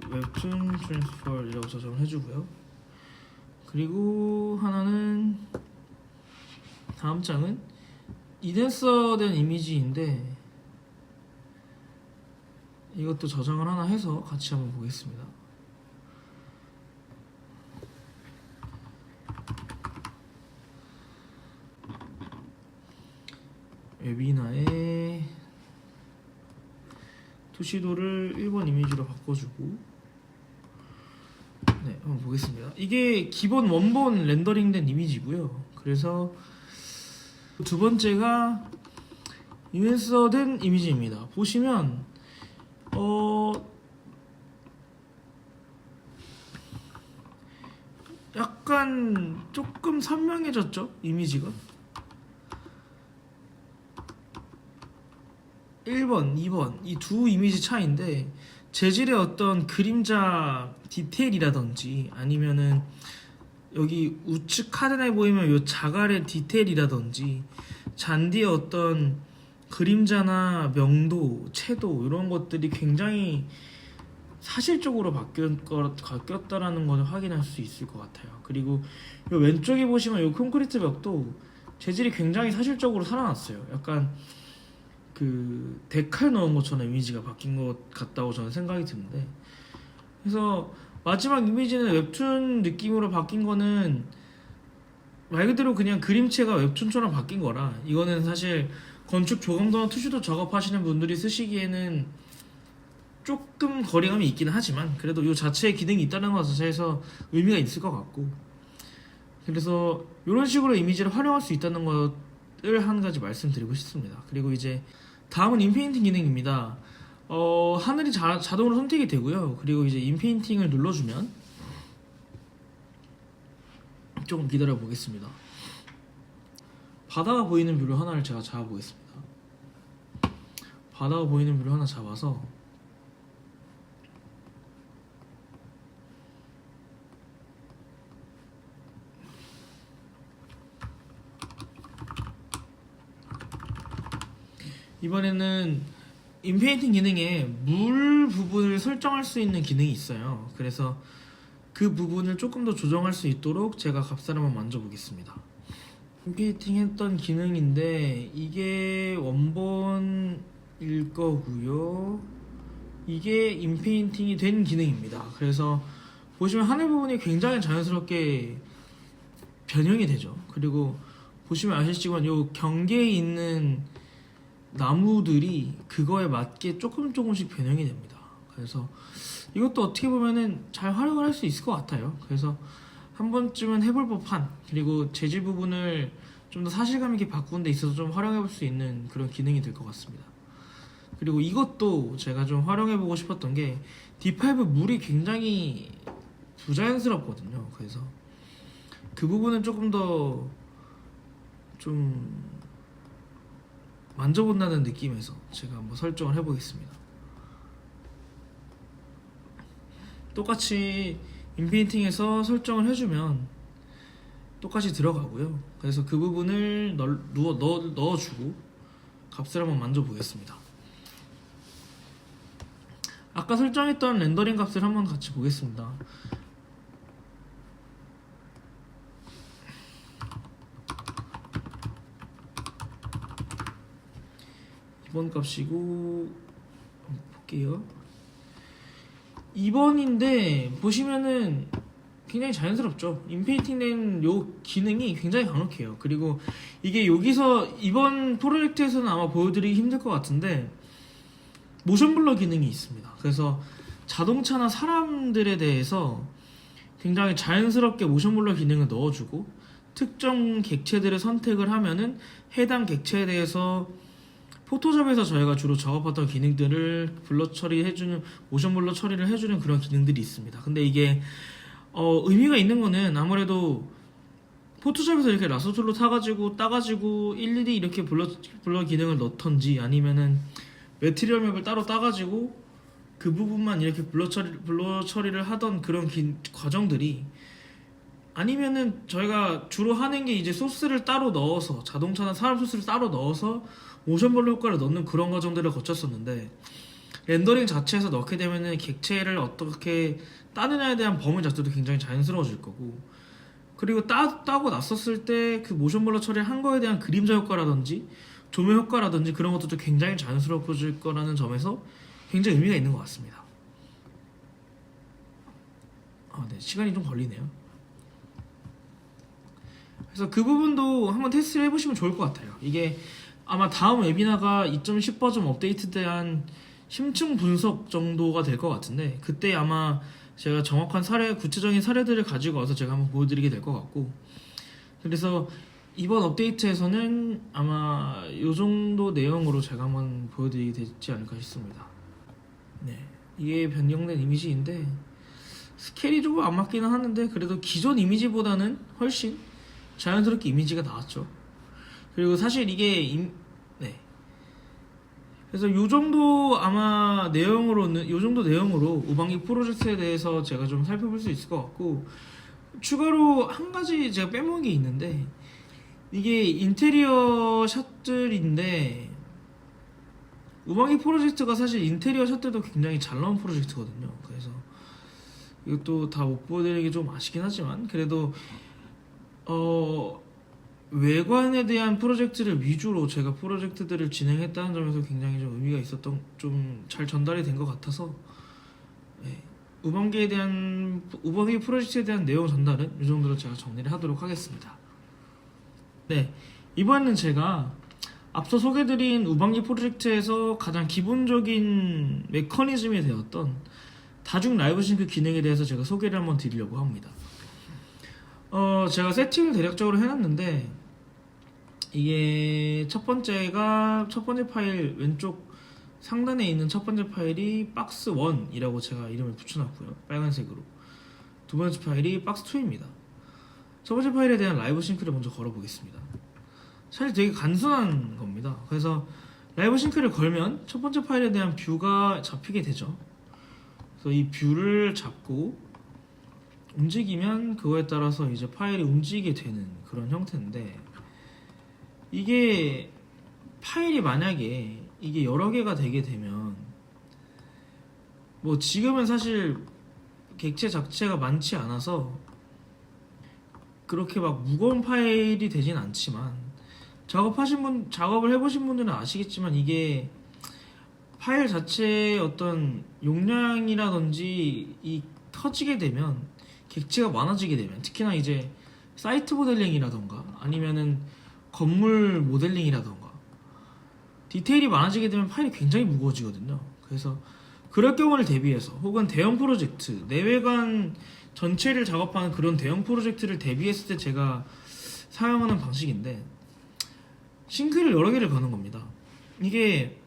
웹툰 트랜스퍼이라고 저장을 해주고요. 그리고 하나는 다음 장은 인핸서된 이미지인데 이것도 저장을 하나 해서 같이 한번 보겠습니다. 웨비나의 투시도를 1번 이미지로 바꿔주고 한번 보겠습니다. 이게 기본 원본 렌더링된 이미지고요. 그래서 두 번째가 인핸서된 이미지입니다. 보시면 약간 조금 선명해졌죠? 이미지가 1번, 2번 이 두 이미지 차이인데 재질의 어떤 그림자 디테일이라든지 아니면은 여기 우측 하단에 보이면 요 자갈의 디테일이라든지 잔디의 어떤 그림자나 명도, 채도 이런 것들이 굉장히 사실적으로 바뀌었다라는 것을 확인할 수 있을 것 같아요. 그리고 요 왼쪽에 보시면 요 콘크리트 벽도 재질이 굉장히 사실적으로 살아났어요. 약간 그 데칼 넣은 것처럼 이미지가 바뀐 것 같다고 저는 생각이 드는데, 그래서 마지막 이미지는 웹툰 느낌으로 바뀐 거는 말 그대로 그냥 그림체가 웹툰처럼 바뀐 거라, 이거는 사실 건축 조감도나 투시도 작업하시는 분들이 쓰시기에는 조금 거리감이 있긴 하지만 그래도 이 자체의 기능이 있다는 것 자체에서 의미가 있을 것 같고, 그래서 이런 식으로 이미지를 활용할 수 있다는 것을 한 가지 말씀드리고 싶습니다. 그리고 이제 다음은 인페인팅 기능입니다. 하늘이 자동으로 선택이 되고요. 그리고 이제 인페인팅을 눌러주면 조금 기다려 보겠습니다. 바다가 보이는 뷰를 하나를 제가 잡아보겠습니다. 바다가 보이는 뷰를 하나 잡아서 이번에는 인페인팅 기능에 물 부분을 설정할 수 있는 기능이 있어요. 그래서 그 부분을 조금 더 조정할 수 있도록 제가 값을 한번 만져보겠습니다. 인페인팅 했던 기능인데 이게 원본일 거고요. 이게 인페인팅이 된 기능입니다. 그래서 보시면 하늘 부분이 굉장히 자연스럽게 변형이 되죠. 그리고 보시면 아시겠지만 요 경계에 있는 나무들이 그거에 맞게 조금씩 변형이 됩니다. 그래서 이것도 어떻게 보면은 잘 활용을 할 수 있을 것 같아요. 그래서 한 번쯤은 해볼 법한, 그리고 재질 부분을 좀 더 사실감 있게 바꾸는 데 있어서 좀 활용해 볼 수 있는 그런 기능이 될 것 같습니다. 그리고 이것도 제가 좀 활용해 보고 싶었던 게 D5 물이 굉장히 부자연스럽거든요. 그래서 그 부분은 조금 더 좀 만져본다는 느낌에서 제가 한번 설정을 해보겠습니다. 똑같이 인페인팅에서 설정을 해주면 똑같이 들어가고요. 그래서 그 부분을 넣어주고 값을 한번 만져보겠습니다. 아까 설정했던 렌더링 값을 한번 같이 보겠습니다. 이번 값이고 한번 볼게요. 2번인데 보시면은 굉장히 자연스럽죠. 인페인팅된 요 기능이 굉장히 강력해요. 그리고 이게 여기서 이번 프로젝트에서는 아마 보여드리기 힘들 것 같은데 모션 블러 기능이 있습니다. 그래서 자동차나 사람들에 대해서 굉장히 자연스럽게 모션 블러 기능을 넣어주고 특정 객체들을 선택을 하면은 해당 객체에 대해서 포토샵에서 저희가 주로 작업했던 기능들을 블러 처리해주는 모션 블러 처리를 해주는 그런 기능들이 있습니다. 근데 이게 의미가 있는 거는 아무래도 포토샵에서 이렇게 라서 툴로 따가지고 일일이 이렇게 블러 기능을 넣던지 아니면은 매트리얼 맵을 따로 따가지고 그 부분만 이렇게 블러 처리를 하던 그런 과정들이 아니면은 저희가 주로 하는 게 이제 소스를 따로 넣어서 자동차나 사람 소스를 따로 넣어서 모션 블러 효과를 넣는 그런 과정들을 거쳤었는데 렌더링 자체에서 넣게 되면은 객체를 어떻게 따느냐에 대한 범위 자체도 굉장히 자연스러워질 거고 그리고 따고 났었을 때 그 모션 블러 처리를 한 거에 대한 그림자 효과라든지 조명 효과라든지 그런 것들도 굉장히 자연스러워질 거라는 점에서 굉장히 의미가 있는 것 같습니다. 네, 시간이 좀 걸리네요. 그래서 그 부분도 한번 테스트를 해보시면 좋을 것 같아요. 이게 아마 다음 웨비나가 2.10 버전 업데이트된 심층 분석 정도가 될 것 같은데 그때 아마 제가 정확한 구체적인 사례들을 가지고 와서 제가 한번 보여드리게 될 것 같고 그래서 이번 업데이트에서는 아마 이 정도 내용으로 제가 한번 보여드리게 되지 않을까 싶습니다. 네, 이게 변경된 이미지인데 스케일이 조금 안 맞기는 하는데 그래도 기존 이미지보다는 훨씬 자연스럽게 이미지가 나왔죠. 그리고 사실 이게 네. 그래서 요 정도 아마 요 정도 내용으로 우방기 프로젝트에 대해서 제가 좀 살펴볼 수 있을 것 같고 추가로 한 가지 제가 빼먹은 게 있는데 이게 인테리어 샷들인데 우방기 프로젝트가 사실 인테리어 샷들도 굉장히 잘 나온 프로젝트거든요. 그래서 이것도 다 못 보여드리기 좀 아쉽긴 하지만 그래도 외관에 대한 프로젝트를 위주로 제가 프로젝트들을 진행했다는 점에서 굉장히 좀 의미가 있었던 좀 잘 전달이 된 것 같아서 네, 우방기 프로젝트에 대한 내용 전달은 이 정도로 제가 정리를 하도록 하겠습니다. 네, 이번에는 제가 앞서 소개드린 우방기 프로젝트에서 가장 기본적인 메커니즘이 되었던 다중 라이브 싱크 기능에 대해서 제가 소개를 한번 드리려고 합니다. 제가 세팅을 대략적으로 해놨는데 이게 첫 번째 파일 왼쪽 상단에 있는 첫 번째 파일이 박스 1이라고 제가 이름을 붙여놨고요. 빨간색으로. 두 번째 파일이 박스 2입니다. 첫 번째 파일에 대한 라이브 싱크를 먼저 걸어보겠습니다. 사실 되게 간단한 겁니다. 그래서 라이브 싱크를 걸면 첫 번째 파일에 대한 뷰가 잡히게 되죠. 그래서 이 뷰를 잡고 움직이면 그거에 따라서 이제 파일이 움직이게 되는 그런 형태인데 이게 파일이 만약에 이게 여러 개가 되게 되면 뭐 지금은 사실 객체 자체가 많지 않아서 그렇게 막 무거운 파일이 되진 않지만 작업을 해보신 분들은 아시겠지만 이게 파일 자체의 어떤 용량이라든지 이 터지게 되면 객체가 많아지게 되면 특히나 이제 사이트 모델링이라던가 아니면은 건물 모델링이라던가 디테일이 많아지게 되면 파일이 굉장히 무거워지거든요. 그래서 그럴 경우를 대비해서 혹은 대형 프로젝트 내외관 전체를 작업하는 그런 대형 프로젝트를 대비했을 때 제가 사용하는 방식인데 싱크를 여러 개를 거는 겁니다. 이게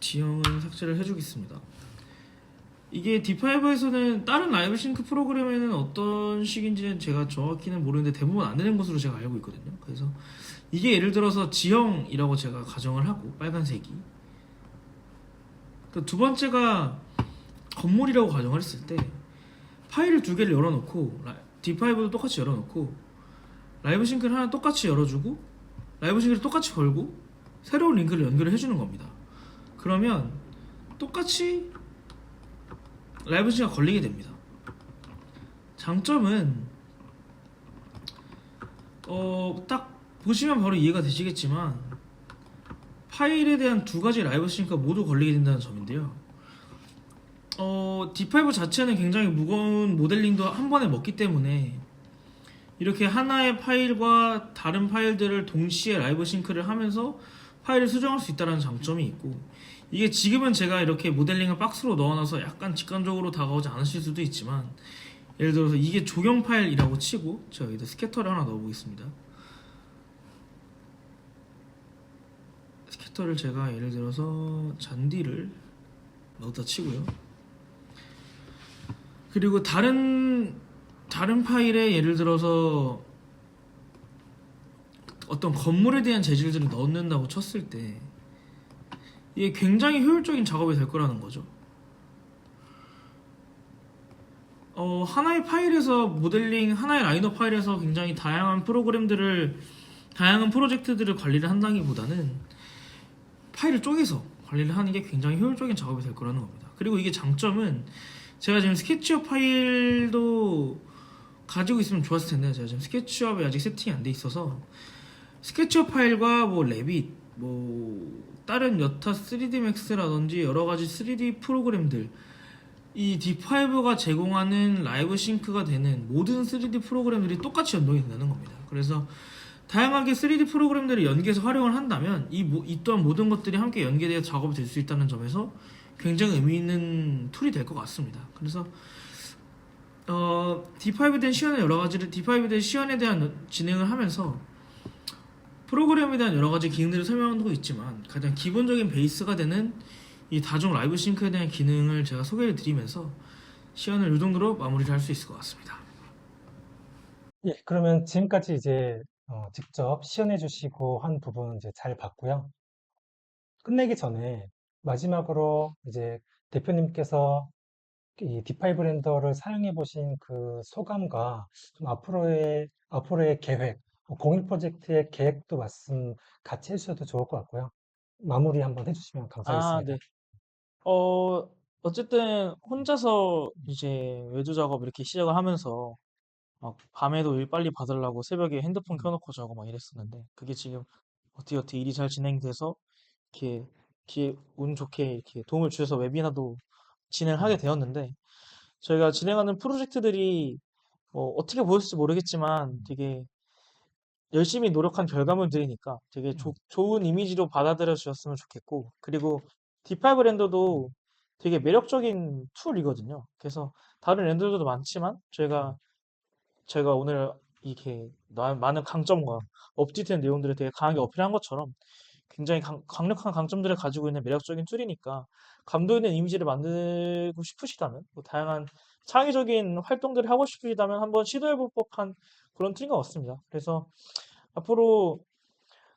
지형은 삭제를 해주겠습니다. 이게 D5에서는 다른 라이브 싱크 프로그램에는 어떤 식인지는 제가 정확히는 모르는데 대부분 안 되는 것으로 제가 알고 있거든요. 그래서 이게 예를 들어서 지형이라고 제가 가정을 하고 빨간색이 두 번째가 건물이라고 가정을 했을 때 파일을 두 개를 열어놓고 D5도 똑같이 열어놓고 라이브 싱크를 하나 똑같이 열어주고 라이브 싱크를 똑같이 걸고 새로운 링크를 연결을 해주는 겁니다. 그러면 똑같이 라이브 싱크가 걸리게 됩니다. 장점은 딱 보시면 바로 이해가 되시겠지만 파일에 대한 두 가지 라이브 싱크가 모두 걸리게 된다는 점인데요. D5 자체는 굉장히 무거운 모델링도 한 번에 먹기 때문에 이렇게 하나의 파일과 다른 파일들을 동시에 라이브 싱크를 하면서 파일을 수정할 수 있다는 장점이 있고, 이게 지금은 제가 이렇게 모델링을 박스로 넣어놔서 약간 직관적으로 다가오지 않으실 수도 있지만, 예를 들어서 이게 조경 파일이라고 치고 제가 여기다 스캐터를 하나 넣어보겠습니다. 스캐터를 제가 예를 들어서 잔디를 넣었다 치고요. 그리고 다른 파일에 예를 들어서 어떤 건물에 대한 재질들을 넣는다고 쳤을 때 이게 굉장히 효율적인 작업이 될 거라는 거죠. 하나의 파일에서 모델링, 하나의 라이너 파일에서 굉장히 다양한 프로젝트들을 관리를 한다기보다는 파일을 쪼개서 관리를 하는 게 굉장히 효율적인 작업이 될 거라는 겁니다. 그리고 이게 장점은, 제가 지금 스케치업 파일도 가지고 있으면 좋았을 텐데 제가 지금 스케치업이 아직 세팅이 안 돼 있어서 스케치업 파일과 뭐 레빗, 뭐 다른 여타 3D 맥스라든지 여러 가지 3D 프로그램들, 이 D5가 제공하는 라이브 싱크가 되는 모든 3D 프로그램들이 똑같이 연동이 된다는 겁니다. 그래서 다양하게 3D 프로그램들을 연계해서 활용을 한다면 이 또한 모든 것들이 함께 연계되어 작업이 될 수 있다는 점에서 굉장히 의미 있는 툴이 될 것 같습니다. 그래서 D5에 대한 시연의 여러 가지를 D5에 대한 시연에 대한 진행을 하면서 프로그램에 대한 여러 가지 기능들을 설명하고 있지만, 가장 기본적인 베이스가 되는 이 다중 라이브 싱크에 대한 기능을 제가 소개를 드리면서 시연을 이 정도로 마무리를 할 수 있을 것 같습니다. 예, 그러면 지금까지 이제 직접 시연해 주시고 한 부분 이제 잘 봤고요. 끝내기 전에 마지막으로 이제 대표님께서 이 D5 렌더를 사용해 보신 그 소감과 좀 앞으로의 계획, 공익 프로젝트의 계획도 말씀 같이 해주셔도 좋을 것 같고요. 마무리 한번 해주시면 아, 감사하겠습니다. 네. 어쨌든 혼자서 이제 외주 작업 이렇게 시작을 하면서 막 밤에도 일 빨리 받으려고 새벽에 핸드폰 켜놓고 자고 막 이랬었는데, 그게 지금 어떻게 일이 잘 진행돼서 이렇게 운 좋게 이렇게 도움을 주셔서 웨비나도 진행하게 되었는데, 저희가 진행하는 프로젝트들이 어떻게 보였을지 모르겠지만 되게 열심히 노력한 결과물들이니까 되게 좋은 이미지로 받아들여 주셨으면 좋겠고, 그리고 D5 렌더도 되게 매력적인 툴이거든요. 그래서 다른 렌더들도 많지만 제가 오늘 이렇게 많은 강점과 업데이트된 내용들을 되게 강하게 어필한 것처럼 굉장히 강력한 강점들을 가지고 있는 매력적인 툴이니까, 감도 있는 이미지를 만들고 싶으시다면, 뭐 다양한 창의적인 활동들을 하고 싶으시다면 한번 시도해 볼 법한 그런 툴인 것 같습니다. 그래서 앞으로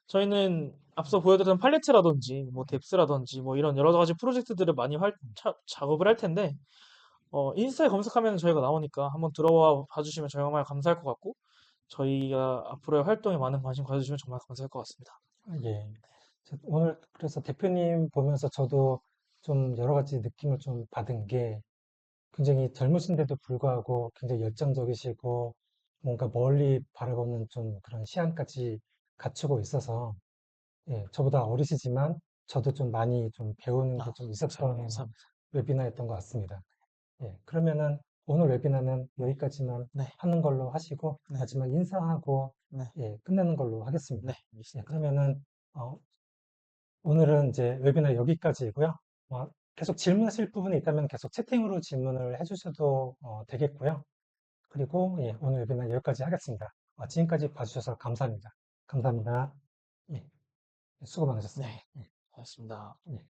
저희는 앞서 보여드렸던 팔레트라든지 뭐 뎁스라든지 뭐 이런 여러 가지 프로젝트들을 많이 작업을 할 텐데, 인스타에 검색하면 저희가 나오니까 한번 들어와 봐주시면 정말 감사할 것 같고, 저희가 앞으로의 활동에 많은 관심 가져주시면 정말 감사할 것 같습니다. 예. 오늘 그래서 대표님 보면서 저도 좀 여러 가지 느낌을 좀 받은 게, 굉장히 젊으신데도 불구하고 굉장히 열정적이시고 뭔가 멀리 바라보는 좀 그런 시야까지 갖추고 있어서, 예, 저보다 어리시지만 저도 좀 많이 좀 배우는 게 좀 있었던 감사합니다. 웨비나였던 것 같습니다. 예, 그러면은 오늘 웨비나는 여기까지만 네, 하는 걸로 하시고, 네, 마지막 인사하고, 네, 예, 끝내는 걸로 하겠습니다. 네, 예, 알겠습니다. 그러면은 어, 오늘은 이제 웨비나 여기까지고요. 계속 질문하실 부분이 있다면 계속 채팅으로 질문을 해주셔도 되겠고요. 그리고 예, 오늘 웨비나 여기까지 하겠습니다. 지금까지 봐주셔서 감사합니다. 감사합니다. 예, 수고 많으셨습니다. 네, 고맙습니다. 예.